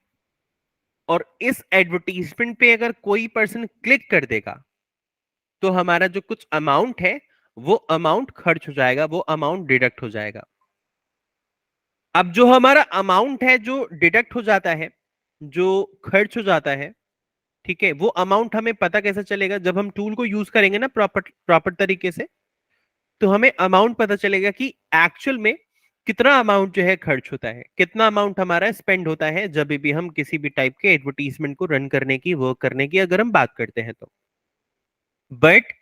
और इस एडवर्टीजमेंट पे अगर कोई पर्सन क्लिक कर देगा तो हमारा जो कुछ अमाउंट है वो अमाउंट खर्च हो जाएगा, वो अमाउंट डिडक्ट हो जाएगा। अब जो हमारा अमाउंट है जो डिडक्ट हो जाता है, जो खर्च हो जाता है, ठीक है, वो अमाउंट हमें पता कैसे चलेगा, जब हम टूल को यूज करेंगे ना प्रॉपर प्रॉपर तरीके से, तो हमें अमाउंट पता चलेगा कि एक्चुअल में कितना अमाउंट जो है खर्च होता है, कितना अमाउंट हमारा स्पेंड होता है जब भी हम किसी भी टाइप के एडवर्टीजमेंट को रन करने की, वर्क करने की अगर हम बात करते हैं तो। बट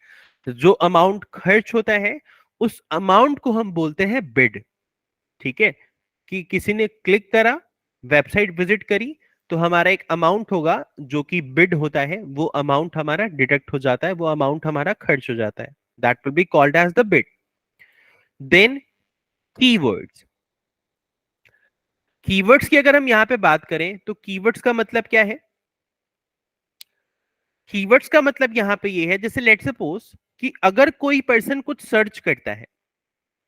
जो अमाउंट खर्च होता है उस अमाउंट को हम बोलते हैं बिड। ठीक है, कि किसी ने क्लिक करा, वेबसाइट विजिट करी, तो हमारा एक अमाउंट होगा जो कि बिड होता है, वो अमाउंट हमारा डिडक्ट हो जाता है, वो अमाउंट हमारा खर्च हो जाता है, that will be called as the bid. Then keywords, keywords की अगर हम यहां पे बात करें तो कीवर्ड्स का मतलब क्या है, कीवर्ड्स का मतलब यहां पे ये है, जैसे लेट सपोज कि अगर कोई पर्सन कुछ सर्च करता है,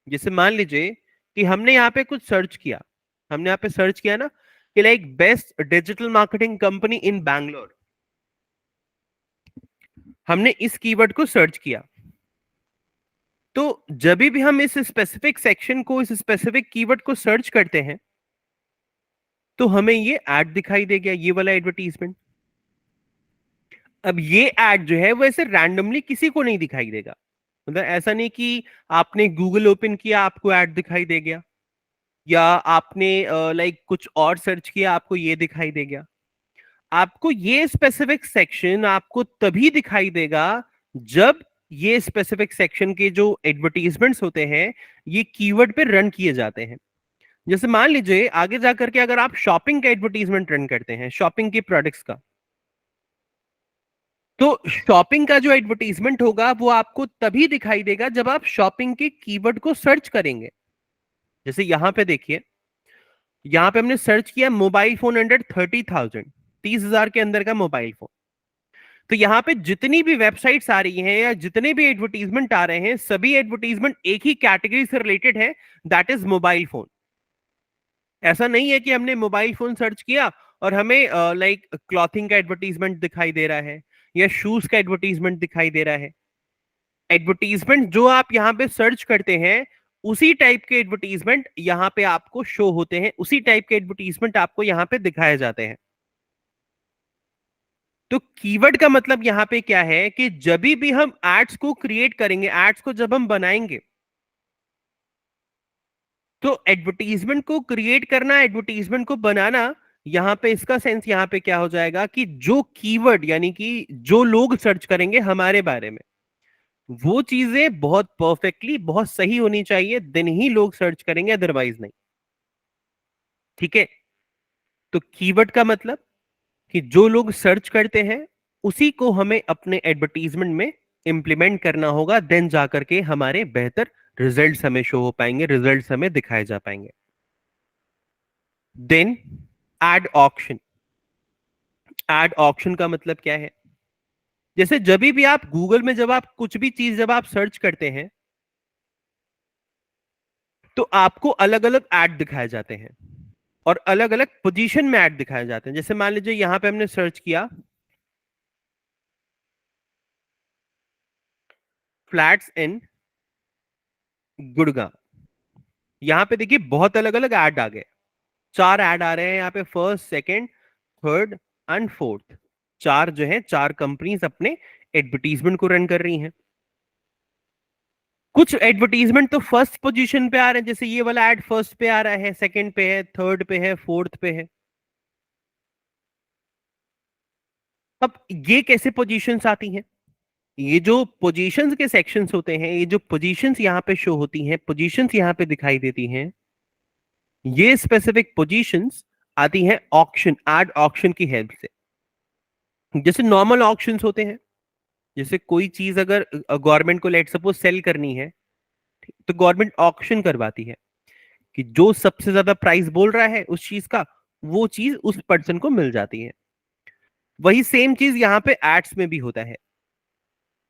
जैसे मान लीजिए कि हमने यहाँ पे कुछ सर्च किया, हमने यहाँ पे सर्च किया ना कि like best digital marketing company इन बैंगलोर, हमने इस कीवर्ड को सर्च किया, तो जब भी हम इस स्पेसिफिक सेक्शन को, इस स्पेसिफिक कीवर्ड को सर्च करते हैं, तो हमें ये ऐड दिखाई दे गया, ये वाला एडवर्टीजमेंट। अब ये ऐड जो है वो ऐसे रैंडमली किसी को नहीं दिखाई देगा, मतलब ऐसा नहीं कि आपने गूगल ओपन किया आपको ऐड दिखाई दे गया, या आपने कुछ और सर्च किया आपको ये दिखाई दे गया। आपको ये स्पेसिफिक सेक्शन आपको तभी दिखाई देगा जब ये स्पेसिफिक सेक्शन के जो एडवर्टीजमेंट्स होते हैं ये कीवर्ड पे रन किए जाते हैं। जैसे मान लीजिए आगे जाकर के अगर आप शॉपिंग का एडवर्टीजमेंट रन करते हैं, शॉपिंग के प्रोडक्ट्स का, तो शॉपिंग का जो एडवर्टीजमेंट होगा वो आपको तभी दिखाई देगा जब आप शॉपिंग के कीवर्ड को सर्च करेंगे। जैसे यहां पे देखिए, यहां पे हमने सर्च किया मोबाइल फोन अंडर 30,000, 30,000 के अंदर का मोबाइल फोन। तो यहां पे जितनी भी वेबसाइट्स आ रही हैं या जितने भी एडवर्टीजमेंट आ रहे हैं, सभी एडवर्टीजमेंट एक ही कैटेगरी से रिलेटेड है, दैट इज मोबाइल फोन। ऐसा नहीं है कि हमने मोबाइल फोन सर्च किया और हमें लाइक क्लॉथिंग का एडवर्टीजमेंट दिखाई दे रहा है या शूज का एडवर्टीजमेंट दिखाई दे रहा है। एडवर्टीजमेंट जो आप यहां पे सर्च करते हैं उसी टाइप के एडवर्टीजमेंट यहां पे आपको शो होते हैं, उसी टाइप के एडवर्टीजमेंट आपको यहां पे दिखाए जाते हैं। तो कीवर्ड का मतलब यहां पे क्या है कि जब भी हम एड्स को क्रिएट करेंगे, एड्स को जब हम बनाएंगे, तो एडवर्टीजमेंट को क्रिएट करना, एडवर्टीजमेंट को बनाना, यहां पे इसका सेंस यहां पे क्या हो जाएगा कि जो कीवर्ड यानी कि जो लोग सर्च करेंगे हमारे बारे में, वो चीजें बहुत परफेक्टली, बहुत सही होनी चाहिए, देन ही लोग सर्च करेंगे, अदरवाइज नहीं। ठीक है। तो कीवर्ड का मतलब कि जो लोग सर्च करते हैं उसी को हमें अपने एडवर्टीजमेंट में इंप्लीमेंट करना होगा, देन जाकर के हमारे बेहतर रिजल्ट्स हमें शो हो पाएंगे, रिजल्ट्स हमें दिखाए जा पाएंगे। Then ad auction. Ad auction का मतलब क्या है? जैसे जब भी आप गूगल में जब आप कुछ भी चीज जब आप सर्च करते हैं तो आपको अलग अलग ऐड दिखाए जाते हैं और अलग अलग पोजीशन में ऐड दिखाए जाते हैं। जैसे मान लीजिए यहां पे हमने सर्च किया फ्लैट्स इन गुड़गांव, यहां पे देखिए बहुत अलग अलग ऐड आ गए, 4 ऐड आ रहे हैं यहाँ पे, first, second, third and fourth. चार जो है, चार कंपनीज अपने एडवर्टीजमेंट को रन कर रही हैं। कुछ एडवर्टीजमेंट तो फर्स्ट पोजीशन पे आ रहे हैं, जैसे ये वाला एड फर्स्ट पे आ रहा है, सेकंड पे है, थर्ड पे है, फोर्थ पे है। अब ये कैसे पोजीशंस आती हैं? ये जो पोजीशंस के सेक्शंस होते हैं, ये जो पोजीशंस यहाँ पे शो होती हैं, पोजीशंस यहाँ पे दिखाई देती हैं, ये स्पेसिफिक पोजीशंस आती हैं ऑक्शन, एड ऑक्शन की हेल्प से। जैसे नॉर्मल ऑक्शंस होते हैं, जैसे कोई चीज अगर गवर्नमेंट को लेट सपोज सेल करनी है, तो गवर्नमेंट ऑक्शन करवाती है कि जो सबसे ज्यादा प्राइस बोल रहा है उस चीज का, वो चीज उस पर्सन को मिल जाती है। वही सेम चीज यहाँ पे एड्स में भी होता है।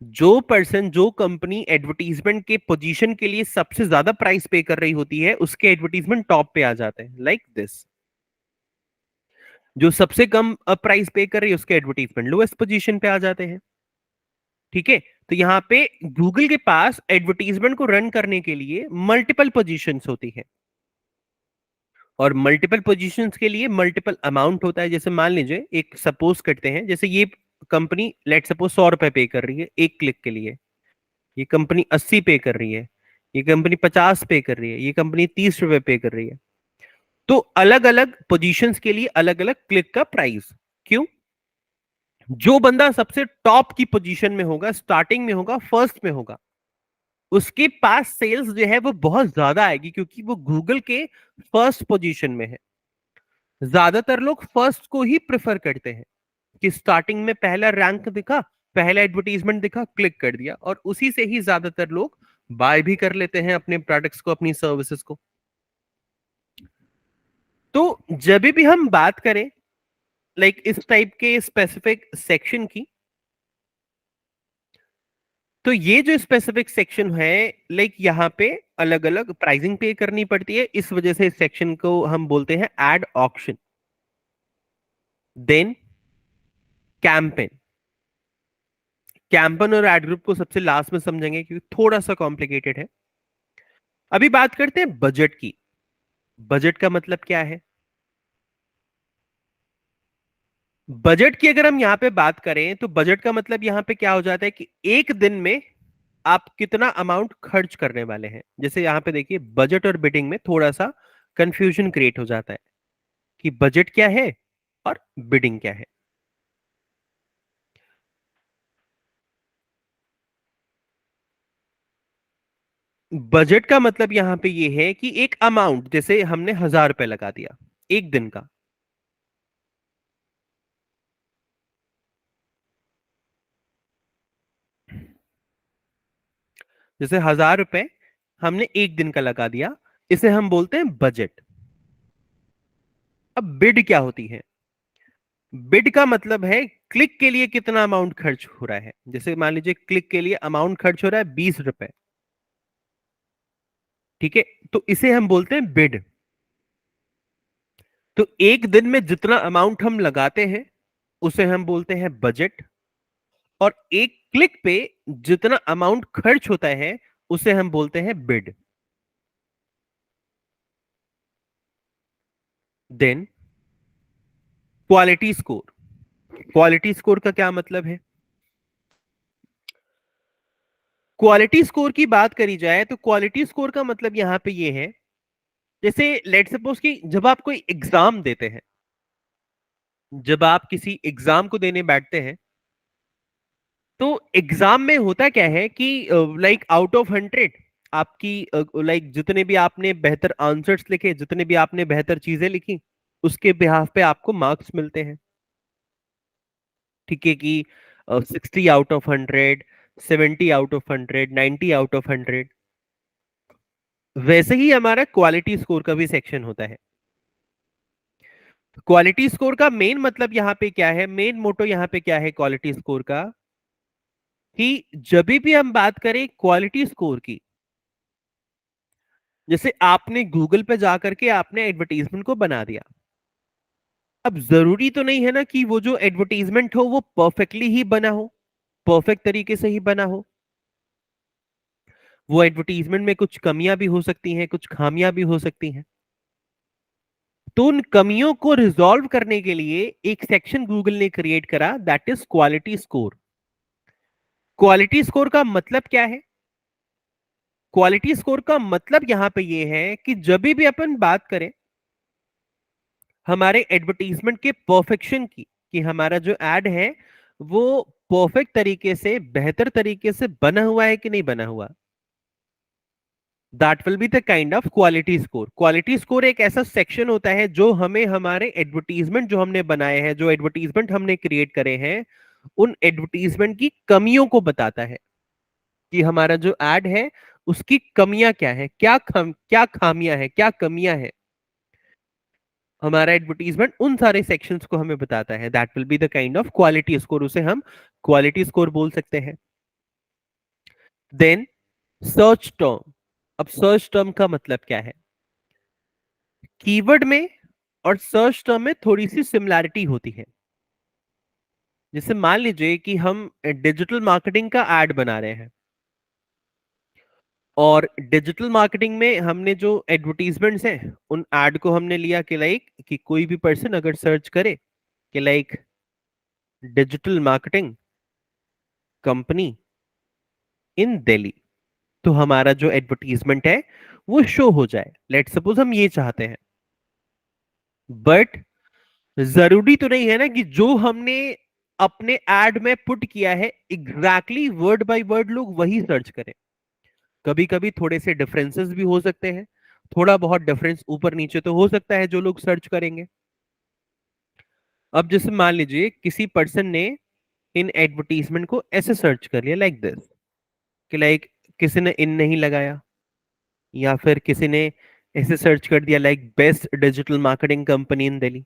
जो पर्सन, जो कंपनी एडवर्टीजमेंट के पोजीशन के लिए सबसे ज्यादा प्राइस पे कर रही होती है, उसके एडवर्टीजमेंट टॉप पे आ जाते हैं, लाइक दिस। जो सबसे कम प्राइस पे कर रही है उसके एडवर्टीजमेंट लोएस्ट पोजीशन पे आ जाते हैं। ठीक है। तो यहाँ पे गूगल के पास एडवर्टीजमेंट को रन करने के लिए मल्टीपल पोजीशंस होती है और मल्टीपल पोजीशंस के लिए मल्टीपल अमाउंट होता है। जैसे मान लीजिए एक सपोज करते हैं, जैसे ये कंपनी लेट सपोज 100 रुपए पे कर रही है एक क्लिक के लिए, ये कंपनी 80 पे कर रही है, ये कंपनी 50 पे कर रही है, ये कंपनी 30 रुपए पे कर रही है। तो अलग अलग पोजीशंस के लिए अलग अलग क्लिक का प्राइस। क्यों? जो बंदा सबसे टॉप की पोजीशन में होगा, स्टार्टिंग में होगा, फर्स्ट में होगा, उसके पास सेल्स जो है वो बहुत ज्यादा आएगी, क्योंकि वो गूगल के फर्स्ट पोजीशन में है। ज्यादातर लोग फर्स्ट को ही प्रेफर करते हैं कि स्टार्टिंग में पहला रैंक दिखा, पहला एडवर्टीजमेंट दिखा, क्लिक कर दिया, और उसी से ही ज्यादातर लोग बाय भी कर लेते हैं अपने प्रोडक्ट्स को, अपनी सर्विसेज को। तो जब भी हम बात करें लाइक इस टाइप के स्पेसिफिक सेक्शन की, तो ये जो स्पेसिफिक सेक्शन है, लाइक यहाँ पे अलग अलग प्राइसिंग पे करनी पड़ती है, इस वजह से इस सेक्शन को हम बोलते हैं ad auction. Then campaign. Campaign और एड ग्रुप को सबसे लास्ट में समझेंगे क्योंकि थोड़ा सा कॉम्प्लिकेटेड है। अभी बात करते हैं बजट की। बजट का मतलब क्या है? बजट की अगर हम यहां पे बात करें तो बजट का मतलब यहां पे क्या हो जाता है कि एक दिन में आप कितना अमाउंट खर्च करने वाले हैं। जैसे यहां पे देखिए बजट और बिडिंग में थोड़ा सा कंफ्यूजन क्रिएट हो जाता है कि बजट क्या है और बिडिंग क्या है। बजट का मतलब यहां पे ये है कि एक अमाउंट, जैसे हमने 1000 रुपए लगा दिया एक दिन का, जैसे 1000 रुपए हमने एक दिन का लगा दिया, इसे हम बोलते हैं बजट। अब बिड क्या होती है? बिड का मतलब है क्लिक के लिए कितना अमाउंट खर्च हो रहा है। जैसे मान लीजिए क्लिक के लिए अमाउंट खर्च हो रहा है 20 रुपए, ठीक है, तो इसे हम बोलते हैं बिड। तो एक दिन में जितना अमाउंट हम लगाते हैं उसे हम बोलते हैं बजट, और एक क्लिक पे जितना अमाउंट खर्च होता है उसे हम बोलते हैं bid. Then quality score. Quality score का क्या मतलब है? क्वालिटी स्कोर की बात करी जाए तो क्वालिटी स्कोर का मतलब यहां पे ये है, जैसे लेट सपोज कि जब आप कोई एग्जाम देते हैं, जब आप किसी एग्जाम को देने बैठते हैं, तो एग्जाम में होता क्या है कि लाइक आउट ऑफ 100 आपकी, लाइक जितने भी आपने बेहतर आंसर्स लिखे, जितने भी आपने बेहतर चीजें लिखी, उसके बिहाफ पे आपको मार्क्स मिलते हैं। ठीक है कि 60 out of 100, 70 out of 100, 90 out of 100। वैसे ही हमारा क्वालिटी स्कोर का भी सेक्शन होता है। क्वालिटी स्कोर का मेन मतलब यहाँ पे क्या है, मेन मोटो यहाँ पे क्या है क्वालिटी स्कोर का, कि जब भी हम बात करें क्वालिटी स्कोर की, जैसे आपने गूगल पे जाकर के आपने एडवर्टीजमेंट को बना दिया, अब जरूरी तो नहीं है ना कि वो जो एडवर्टीजमेंट हो वो परफेक्टली ही बना हो, परफेक्ट तरीके से ही बना हो। वो एडवर्टीजमेंट में कुछ कमियां भी हो सकती हैं, कुछ खामियां भी हो सकती हैं। तो उन कमियों को रिजॉल्व करने के लिए एक सेक्शन गूगल ने क्रिएट करा, that is quality score. Quality score का मतलब क्या है? क्वालिटी स्कोर का मतलब यहां पे ये है कि जब भी अपन बात करें हमारे एडवर्टीजमेंट के परफेक्शन की, कि हमारा जो एड है वो परफेक्ट तरीके से, बेहतर तरीके से बना हुआ है कि नहीं बना हुआ, that will be the kind of quality score. Quality score एक ऐसा सेक्शन होता है जो हमें हमारे एडवर्टीजमेंट जो हमने बनाए हैं, जो एडवर्टीजमेंट हमने क्रिएट करे हैं, उन एडवर्टीजमेंट की कमियों को बताता है कि हमारा जो एड है उसकी कमियां क्या है, क्या खामियां है, क्या कमियां है। हमारा एडवर्टीजमेंट उन सारे सेक्शंस को हमें बताता है, that will be the kind of quality score, उसे हम क्वालिटी स्कोर बोल सकते हैं। Then search term. अब सर्च टर्म का मतलब क्या है? कीवर्ड में और सर्च टर्म में थोड़ी सी सिमिलैरिटी होती है। जैसे मान लीजिए कि हम डिजिटल मार्केटिंग का एड बना रहे हैं, और डिजिटल मार्केटिंग में हमने जो एडवर्टीजमेंट्स हैं उन एड को हमने लिया कि लाइक कि कोई भी पर्सन अगर सर्च करे कि लाइक डिजिटल मार्केटिंग कंपनी इन दिल्ली, तो हमारा जो एडवर्टीजमेंट है वो शो हो जाए। लेट सपोज हम ये चाहते हैं, बट जरूरी तो नहीं है ना कि जो हमने अपने एड में पुट किया है एग्जैक्टली वर्ड बाय वर्ड लोग वही सर्च करें। कभी कभी थोड़े से डिफरेंसेस भी हो सकते हैं, थोड़ा बहुत डिफरेंस ऊपर नीचे तो हो सकता है जो लोग सर्च करेंगे। अब जैसे मान लीजिए किसी पर्सन ने इन एडवर्टीजमेंट को ऐसे सर्च कर लिया लाइक दिस, कि लाइक किसी ने इन नहीं लगाया, या फिर किसी ने ऐसे सर्च कर दिया like best digital marketing company इन दिल्ली।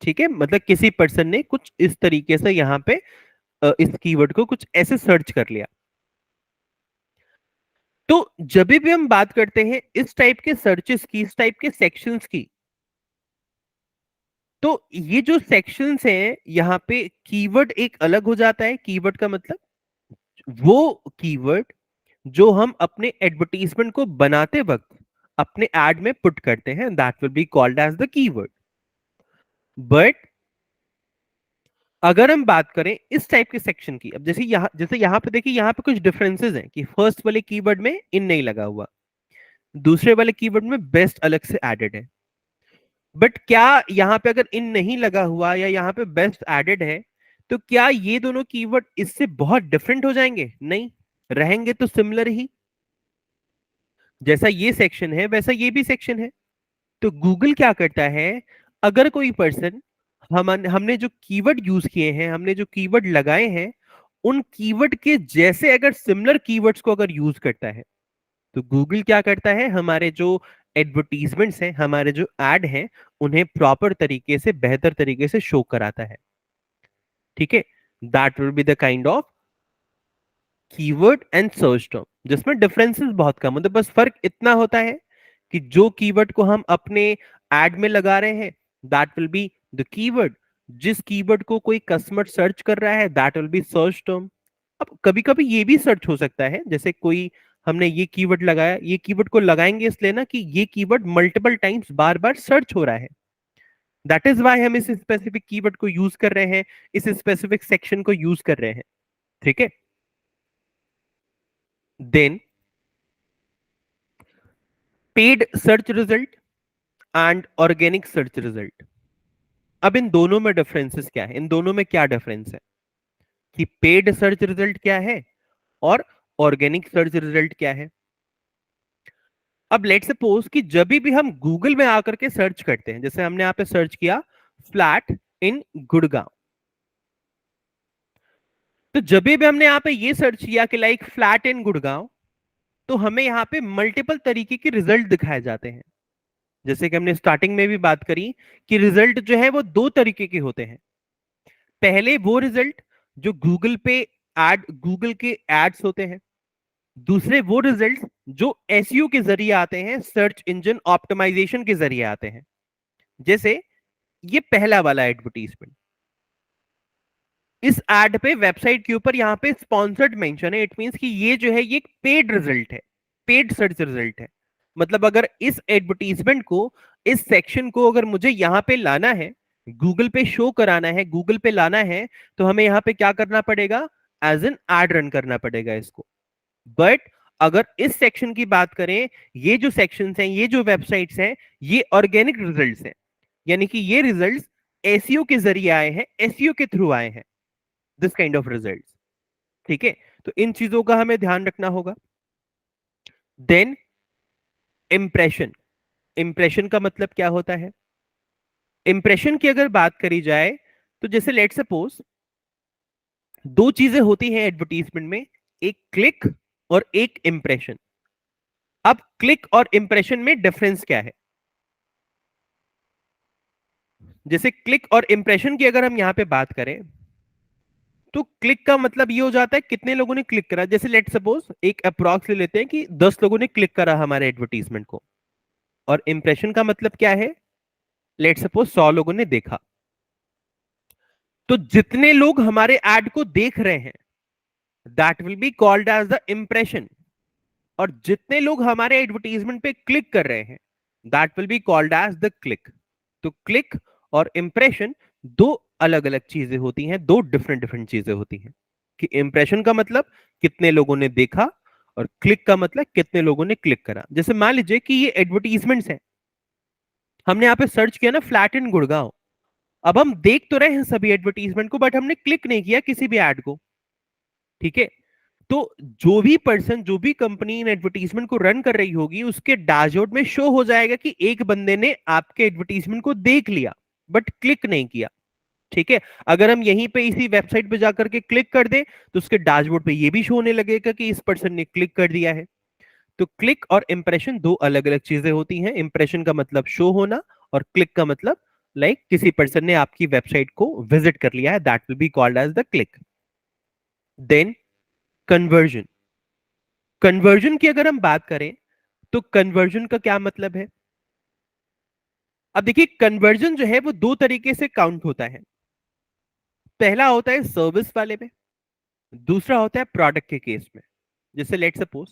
ठीक है, मतलब किसी पर्सन ने कुछ इस तरीके से यहाँ पे इस कीवर्ड को कुछ ऐसे सर्च कर लिया। तो जब भी हम बात करते हैं इस टाइप के सर्चेस की, इस टाइप के सेक्शंस की, तो ये जो सेक्शंस हैं यहाँ पे कीवर्ड एक अलग हो जाता है। कीवर्ड का मतलब वो कीवर्ड जो हम अपने एडवर्टीजमेंट को बनाते वक्त अपने एड में पुट करते हैं, that will be called as the keyword. But अगर हम बात करें इस टाइप के सेक्शन की, अब जैसे यहां पे देखिए, यहां पे कुछ डिफरेंसेस हैं कि फर्स्ट वाले कीवर्ड में इन नहीं लगा हुआ, दूसरे वाले कीवर्ड में बेस्ट अलग से एडेड है। बट क्या यहाँ पे अगर इन नहीं लगा हुआ या यहाँ पे बेस्ट एडेड है, तो क्या ये दोनों कीवर्ड इससे बहुत डिफरेंट हो जाएंगे? नहीं, रहेंगे तो सिमिलर ही। जैसा ये सेक्शन है वैसा ये भी सेक्शन है। तो गूगल क्या करता है, अगर कोई पर्सन हमने जो कीवर्ड यूज किए हैं, हमने जो कीवर्ड लगाए हैं, उन कीवर्ड के जैसे अगर सिमिलर कीवर्ड्स को अगर यूज करता है, तो गूगल क्या करता है, हमारे जो एडवर्टीजमेंट्स हैं, हमारे जो एड हैं, उन्हें प्रॉपर तरीके से, बेहतर तरीके से शो कराता है। ठीक है, that will be the kind of keyword and search term, जिसमें डिफरेंसेस बहुत कम होते हैं। बस फर्क इतना होता है कि जो कीवर्ड को हम अपने एड में लगा रहे हैं, that will be the keyword. जिस कीवर्ड को कोई कस्टमर सर्च कर रहा है, that will B search term. अब कभी कभी ये भी सर्च हो सकता है, जैसे कोई हमने ये कीवर्ड लगाया, ये कीवर्ड को लगाएंगे इसलिए ना कि ये कीवर्ड मल्टीपल टाइम्स बार बार सर्च हो रहा है, दैट इज वाई हम इस स्पेसिफिक कीवर्ड को यूज कर रहे हैं, इस स्पेसिफिक सेक्शन को यूज कर रहे हैं। ठीक है, then paid search result and organic search result. अब इन दोनों में डिफरेंसेस क्या है, इन दोनों में क्या डिफरेंस है कि पेड सर्च रिजल्ट क्या है और ऑर्गेनिक सर्च रिजल्ट क्या है। अब लेट सपोज कि जब भी हम गूगल में आकर के सर्च करते हैं, जैसे हमने यहां पे सर्च किया फ्लैट इन गुड़गांव, तो जब भी हमने यहां पे ये सर्च किया कि लाइक फ्लैट इन गुड़गांव, तो हमें यहां पे मल्टीपल तरीके के रिजल्ट दिखाए जाते हैं। जैसे कि हमने स्टार्टिंग में भी बात करी कि रिजल्ट जो है वो दो तरीके के होते हैं। पहले वो रिजल्ट जो गूगल पे गूगल के एड्स होते हैं, दूसरे वो रिजल्ट जो एसईओ के जरिए आते हैं, सर्च इंजन ऑप्टिमाइजेशन के जरिए आते हैं। जैसे ये पहला वाला एडवर्टीजमेंट, इस एड पे वेबसाइट के ऊपर यहां पे स्पॉन्सर्ड मेंशन है, इट मींस कि ये जो है ये एक पेड रिजल्ट है, पेड सर्च रिजल्ट है। मतलब अगर इस एडवर्टीजमेंट को, इस सेक्शन को अगर मुझे यहां पे लाना है, गूगल पे शो कराना है, गूगल पे लाना है, तो हमें यहां पे क्या करना पड़ेगा, एज एन एड रन करना पड़ेगा इसको। बट अगर इस सेक्शन की बात करें, ये जो सेक्शंस हैं, ये जो वेबसाइट्स हैं, ये ऑर्गेनिक रिजल्ट्स हैं, यानी कि ये रिजल्ट्स एसईओ के जरिए आए हैं, एसईओ के थ्रू आए हैं, दिस काइंड ऑफ रिजल्ट्स। ठीक है, तो इन चीजों का हमें ध्यान रखना होगा। देन इंप्रेशन, इंप्रेशन का मतलब क्या होता है। इंप्रेशन की अगर बात करी जाए, तो जैसे लेट सपोज दो चीजें होती हैं एडवर्टीजमेंट में, एक क्लिक और एक इंप्रेशन। अब क्लिक और इंप्रेशन में डिफरेंस क्या है। जैसे क्लिक और इंप्रेशन की अगर हम यहां पे बात करें, तो क्लिक का मतलब ये हो जाता है कितने लोगों ने क्लिक करा। जैसे लेट सपोज एक अप्रॉक्स ले लेते हैं कि 10 लोगों ने क्लिक करा हमारे एडवर्टीजमेंट को, और इंप्रेशन का मतलब क्या है, लेट सपोज 100 लोगों ने देखा। तो जितने लोग हमारे एड को देख रहे हैं, that will be called as the impression. और जितने लोग हमारे एडवर्टीजमेंट पे क्लिक कर रहे हैं, that will be called as the click. तो क्लिक और इंप्रेशन दो अलग अलग चीजें होती हैं, दो डिफरेंट डिफरेंट चीजें होती हैं। कि इंप्रेशन का मतलब कितने लोगों ने देखा, और क्लिक का मतलब कितने लोगों ने क्लिक करा। जैसे मान लीजिए कि ये एडवर्टीजमेंट्स हैं, हमने यहाँ पे सर्च किया ना फ्लैट इन गुड़गांव, अब हम देख तो रहे हैं सभी एडवर्टीजमेंट को, बट हमने क्लिक नहीं किया किसी भी एड को। ठीक है, तो जो भी पर्सन, जो भी कंपनी इन एडवर्टीजमेंट को रन कर रही होगी, उसके डैशबोर्ड में शो हो जाएगा कि एक बंदे ने आपके एडवर्टीजमेंट को देख लिया बट क्लिक नहीं किया। ठीक है, अगर हम यहीं पे इसी वेबसाइट पे जाकर के क्लिक कर दें, तो उसके डैशबोर्ड पे ये भी शो होने लगेगा कि इस पर्सन ने क्लिक कर दिया है। तो क्लिक और इंप्रेशन दो अलग अलग चीजें होती हैं। इंप्रेशन का मतलब शो होना, और क्लिक का मतलब लाइक किसी पर्सन ने आपकी वेबसाइट को विजिट कर लिया है, that will be called as the click. Then conversion, conversion की अगर हम बात करें, तो कन्वर्जन का क्या मतलब है। अब देखिए, कन्वर्जन जो है वो दो तरीके से काउंट होता है। पहला होता है सर्विस वाले में, दूसरा होता है प्रोडक्ट के केस में। जैसे लेट सपोज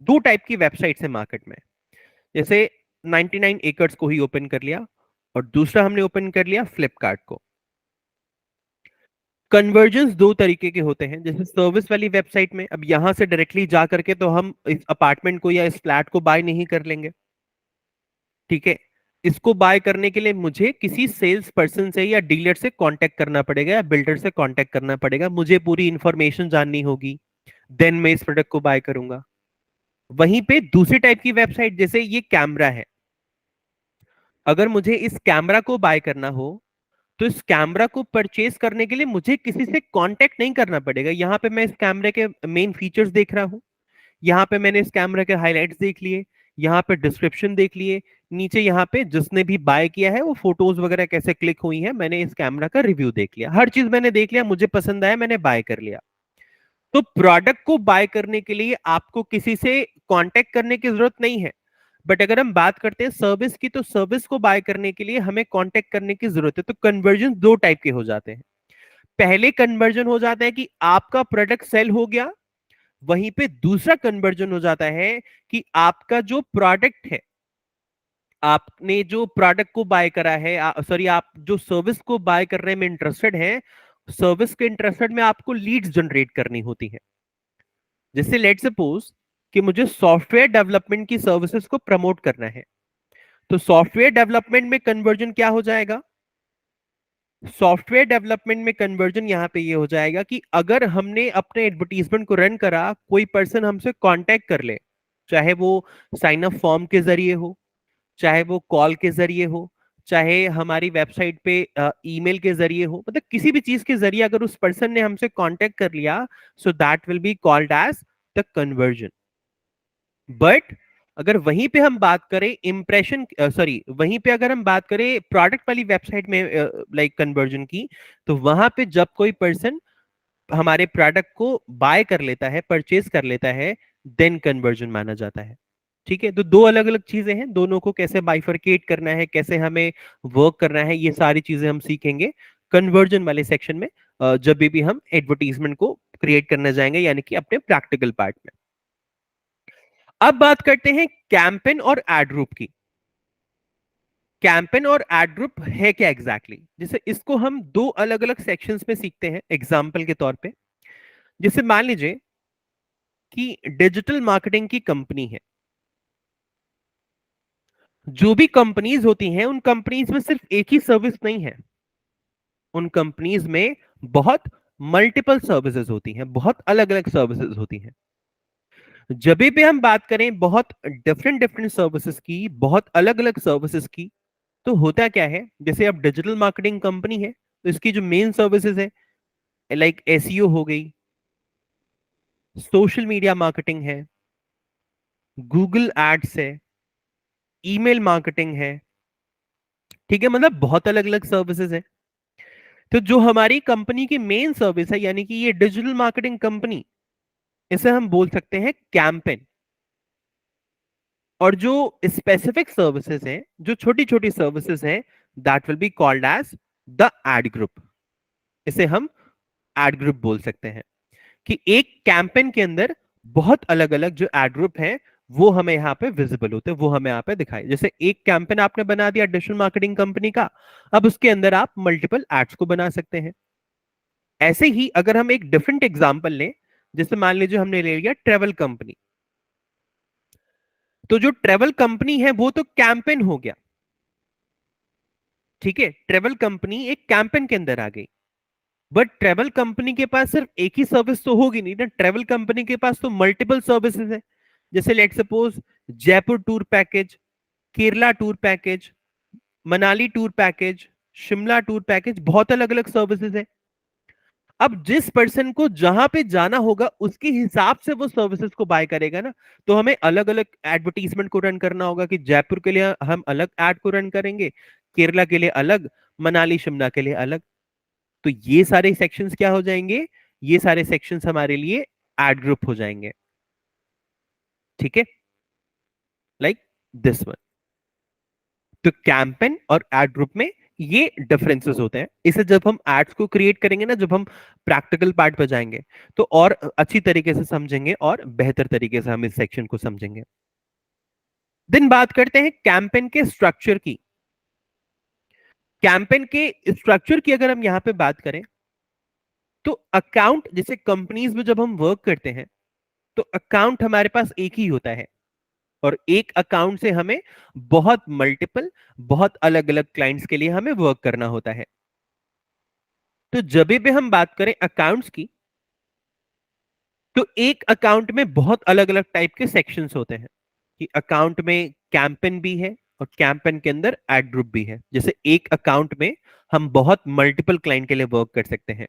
दो टाइप की वेबसाइट्स है मार्केट में, जैसे 99 एकर्स को ही ओपन कर लिया, और दूसरा हमने ओपन कर लिया फ्लिपकार्ट को। कन्वर्जेंस दो तरीके के होते हैं। जैसे सर्विस वाली वेबसाइट में, अब यहां से डायरेक्टली जा करके तो हम इस अपार्टमेंट को या इस फ्लैट को बाय नहीं कर लेंगे। ठीक है, इसको बाय करने के लिए मुझे किसी सेल्स पर्सन से या डीलर से कांटेक्ट करना पड़ेगा, या बिल्डर से कांटेक्ट करना पड़ेगा, मुझे पूरी इंफॉर्मेशन जाननी होगी, देन मैं इस प्रोडक्ट को बाय करूंगा। वहीं पे दूसरी टाइप की वेबसाइट, जैसे ये कैमरा है, अगर मुझे इस कैमरा को बाय करना हो तो इस कैमरा को परचेज करने के लिए मुझे किसी से कांटेक्ट नहीं करना पड़ेगा। यहां पे मैं इस कैमरे के मेन फीचर्स देख रहा हूं, यहाँ पे मैंने इस कैमरा के हाइलाइट्स देख लिए, यहाँ पे डिस्क्रिप्शन देख लिए, नीचे यहाँ पे जिसने भी बाय किया है वो फोटोज वगैरह कैसे क्लिक हुई है, मैंने इस कैमरा का रिव्यू देख लिया, हर चीज मैंने देख लिया, मुझे पसंद आया, मैंने बाय कर लिया। तो प्रोडक्ट को बाय करने के लिए आपको किसी से कांटेक्ट करने की जरूरत नहीं है। बट अगर हम बात करते हैं सर्विस की, तो सर्विस को बाय करने के लिए हमें कांटेक्ट करने की जरूरत है। तो कन्वर्जन दो टाइप के हो जाते हैं। पहले कन्वर्जन हो जाता है कि आपका प्रोडक्ट सेल हो गया, वहीं पे दूसरा कन्वर्जन हो जाता है कि आपका जो प्रोडक्ट है, आपने जो प्रोडक्ट को बाय करा है, सॉरी, आप जो सर्विस को बाय करने में इंटरेस्टेड हैं, सर्विस के इंटरेस्टेड में आपको लीड्स जनरेट करनी होती है। जैसे लेट सपोज कि मुझे सॉफ्टवेयर डेवलपमेंट की सर्विसेज को प्रमोट करना है, तो सॉफ्टवेयर डेवलपमेंट में कन्वर्जन क्या हो जाएगा? सॉफ्टवेयर डेवलपमेंट में कन्वर्जन यहां पे ये हो जाएगा कि अगर हमने अपने एडवर्टीजमेंट को रन करा, कोई पर्सन हमसे कांटेक्ट कर ले, चाहे वो साइन अप फॉर्म के जरिए हो, चाहे वो कॉल के जरिए हो, चाहे हमारी वेबसाइट पे ईमेल के जरिए हो, मतलब किसी भी चीज के जरिए अगर उस पर्सन ने हमसे कांटेक्ट कर लिया, so that will be called as the conversion. But अगर वहीं पे हम बात करें इंप्रेशन, सॉरी, वहीं पे अगर हम बात करें प्रोडक्ट वाली वेबसाइट में लाइक कन्वर्जन की, तो वहां पे जब कोई पर्सन हमारे प्रोडक्ट को बाय कर लेता है, परचेज कर लेता है, देन कन्वर्जन माना जाता है। ठीक है, तो दो अलग अलग चीजें हैं, दोनों को कैसे बाइफरकेट करना है, कैसे हमें वर्क करना है, ये सारी चीजें हम सीखेंगे कन्वर्जन वाले सेक्शन में, जब भी हम एडवर्टीजमेंट को क्रिएट करने जाएंगे, यानी कि अपने प्रैक्टिकल पार्ट में। अब बात करते हैं कैंपेन और एड ग्रुप की। कैंपेन और एड ग्रुप है क्या एग्जैक्टली exactly? जैसे इसको हम दो अलग अलग सेक्शंस में सीखते हैं एग्जांपल के तौर पे। जैसे मान लीजिए कि डिजिटल मार्केटिंग की कंपनी है। जो भी कंपनीज होती हैं, उन कंपनीज में सिर्फ एक ही सर्विस नहीं है, उन कंपनीज में बहुत मल्टीपल सर्विसेज होती हैं, बहुत अलग अलग सर्विसेज होती हैं। जब भी हम बात करें बहुत डिफरेंट डिफरेंट सर्विसेज की, बहुत अलग अलग सर्विसेज की, तो होता क्या है, जैसे अब डिजिटल मार्केटिंग कंपनी है, तो इसकी जो मेन सर्विसेज है, लाइक एसईओ हो गई, सोशल मीडिया मार्केटिंग है, गूगल एड्स है, ईमेल मार्केटिंग है। ठीक है, मतलब बहुत अलग अलग सर्विसेज है। तो जो हमारी कंपनी की मेन सर्विस है, यानी कि ये डिजिटल मार्केटिंग कंपनी, इसे हम बोल सकते हैं कैंपेन। और जो स्पेसिफिक सर्विसेज हैं, जो छोटी छोटी सर्विसेज हैं, that will be called as the ad group. इसे हम एड ग्रुप बोल सकते हैं कि एक कैंपेन के अंदर बहुत अलग अलग जो एड ग्रुप हैं, वो हमें यहाँ पे विजिबल होते हैं, वो हमें यहाँ पे दिखाई। जैसे एक कैंपेन आपने बना दिया डिजिटल मार्केटिंग कंपनी का, अब उसके अंदर आप मल्टीपल एड्स को बना सकते हैं। ऐसे ही अगर हम एक डिफरेंट एग्जांपल लें, जैसे मान लीजिए हमने ले लिया ट्रेवल कंपनी, तो जो ट्रेवल कंपनी है वो तो कैंपेन हो गया। ठीक है, ट्रेवल कंपनी एक कैंपेन के अंदर आ गई। बट ट्रेवल कंपनी के पास सिर्फ एक ही सर्विस तो होगी नहीं ना, ट्रेवल कंपनी के पास तो मल्टीपल सर्विसेज है। जैसे let suppose Jaipur tour package, Kerala tour package, Manali tour package, Shimla tour package, बहुत अलग अलग सर्विसेज है। अब जिस पर्सन को जहां पे जाना होगा उसके हिसाब से वो सर्विसेज को बाय करेगा ना। तो हमें अलग अलग एडवर्टीजमेंट को रन करना होगा कि जयपुर के लिए हम अलग एड को रन करेंगे, केरला के लिए अलग, मनाली शिमला के लिए अलग। तो ये सारे सेक्शंस क्या हो जाएंगे? ये सारे सेक्शंस हमारे लिए एड ग्रुप हो जाएंगे। ठीक है, लाइक दिस वन। तो कैंपेन और एड ग्रुप में ये डिफरेंसेस होते हैं। इसे जब हम एड्स को क्रिएट करेंगे ना, जब हम प्रैक्टिकल पार्ट पर जाएंगे, तो और अच्छी तरीके से समझेंगे और बेहतर तरीके से हम इस सेक्शन को समझेंगे। दिन बात करते हैं कैंपेन के स्ट्रक्चर की। कैंपेन के स्ट्रक्चर की अगर हम यहां पे बात करें, तो अकाउंट, जैसे कंपनीज में जब हम वर्क करते हैं, तो अकाउंट हमारे पास एक ही होता है, और एक अकाउंट से हमें बहुत मल्टीपल, बहुत अलग अलग क्लाइंट्स के लिए हमें वर्क करना होता है। तो जब भी हम बात करें अकाउंट्स की, तो एक अकाउंट में बहुत अलग अलग टाइप के सेक्शंस होते हैं कि अकाउंट में कैंपेन भी है और कैंपेन के अंदर एड ग्रुप भी है। जैसे एक अकाउंट में हम बहुत मल्टीपल क्लाइंट के लिए वर्क कर सकते हैं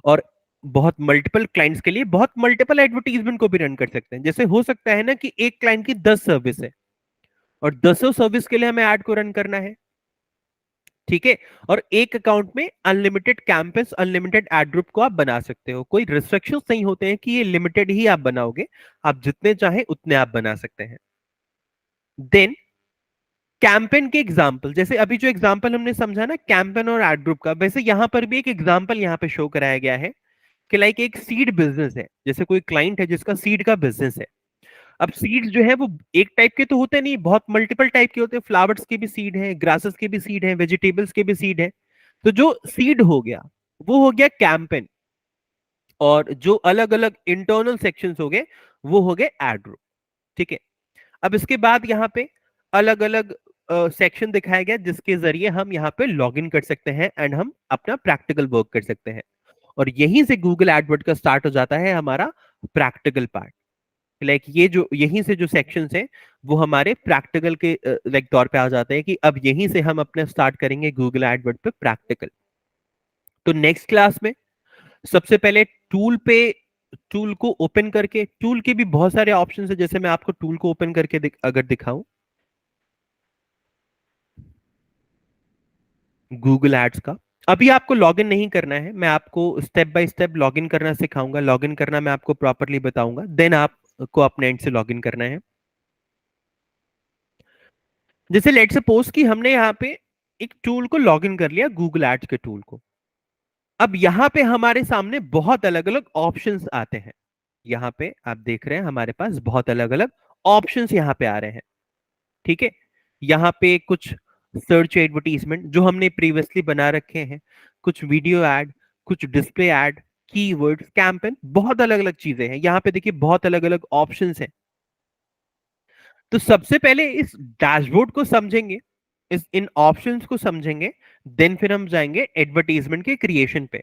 और बहुत मल्टीपल क्लाइंट्स के लिए बहुत मल्टीपल एडवर्टीजमेंट को भी रन कर सकते हैं। जैसे हो सकता है ना कि एक क्लाइंट की 10 सर्विस है और 10 सर्विस के लिए हमें ऐड को रन करना है, ठीक है। और एक अकाउंट में unlimited campus unlimited add group को आप बना सकते हो, कोई रिस्ट्रिक्शंस नहीं होते हैं कि ये लिमिटेड ही आप बनाओगे, आप जितने चाहे उतने आप बना सकते हैं। देन कैंपेन के एग्जाम्पल, जैसे अभी जो एग्जाम्पल हमने समझा ना कैंपेन और एड ग्रुप का, वैसे यहां पर भी एक एग्जाम्पल यहां पे शो कराया गया है कि लाइक एक सीड बिजनेस है। जैसे कोई क्लाइंट है जिसका सीड का बिजनेस है। अब सीड्स जो है वो एक टाइप के तो होते नहीं, बहुत मल्टीपल टाइप के होते हैं। फ्लावर्स के भी सीड है, ग्रासेस के भी सीड है, वेजिटेबल्स के भी सीड है। तो जो सीड हो गया वो हो गया कैंपेन, और जो अलग अलग इंटरनल सेक्शंस हो गए वो हो गए एड ग्रुप, ठीक है। अब इसके बाद यहाँ पे अलग अलग सेक्शन दिखाया गया जिसके जरिए हम यहाँ पे लॉग इन कर सकते हैं एंड हम अपना प्रैक्टिकल वर्क कर सकते हैं। और यहीं से गूगल एडवर्ड का स्टार्ट हो जाता है हमारा प्रैक्टिकल पार्ट। लाइक ये जो यहीं से जो सेक्शंस हैं वो हमारे प्रैक्टिकल के लाइक तौर पे आ जाते हैं कि अब यहीं से हम अपने स्टार्ट करेंगे गूगल एडवर्ड पे प्रैक्टिकल। तो नेक्स्ट क्लास में सबसे पहले टूल को ओपन करके, टूल के भी बहुत सारे ऑप्शंस है, जैसे मैं आपको टूल को ओपन करके अगर दिखाऊं गूगल एड्स का। अभी आपको लॉगिन नहीं करना है, मैं आपको स्टेप बाय स्टेप लॉगिन करना सिखाऊंगा। लॉगिन करना मैं आपको प्रॉपरली बताऊंगा, देन आपको अपने एंड से लॉगिन करना है। जैसे लेट सपोज कि हमने यहाँ पे एक टूल को लॉगिन कर लिया, गूगल एड्स के टूल को। अब यहाँ पे हमारे सामने बहुत अलग अलग ऑप्शंस आते हैं। यहाँ पे आप देख रहे हैं हमारे पास बहुत अलग अलग ऑप्शंस यहाँ पे आ रहे हैं, ठीक है। यहाँ पे कुछ सर्च एडवर्टीजमेंट जो हमने प्रीवियसली बना रखे हैं, कुछ वीडियो एड, कुछ डिस्प्ले एड, कीवर्ड्स, कैंपेन, बहुत अलग अलग चीजें हैं यहाँ पे। देखिए बहुत अलग अलग ऑप्शंस हैं। तो सबसे पहले इस डैशबोर्ड को समझेंगे, इस इन ऑप्शंस को समझेंगे, देन फिर हम जाएंगे एडवर्टीजमेंट के क्रिएशन पे,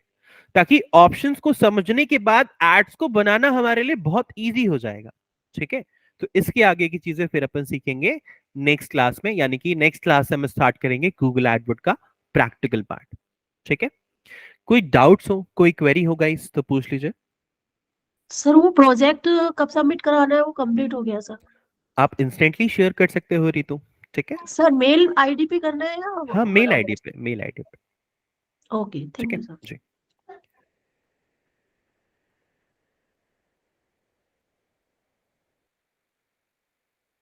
ताकि ऑप्शंस को समझने के बाद एड्स को बनाना हमारे लिए बहुत इजी हो जाएगा, ठीक है। तो इसके आगे की चीजें फिर अपन सीखेंगे नेक्स्ट क्लास में, यानी कि नेक्स्ट क्लास से हम स्टार्ट करेंगे गूगल एडवर्ड का प्रैक्टिकल पार्ट, ठीक है। कोई डाउट्स हो, कोई क्वेरी हो गाइस तो पूछ लीजिए। सर वो प्रोजेक्ट कब सबमिट कराना है, वो कंप्लीट हो गया सर? आप इंस्टेंटली शेयर कर सकते हो रितु, ठीक है। सर मेल आईडी पे करना है या हाँ, मेल आईडी व्हाट्सएप? पे, मेल आईडी पे, ओके, ठीक थैंक है यू सर। जी।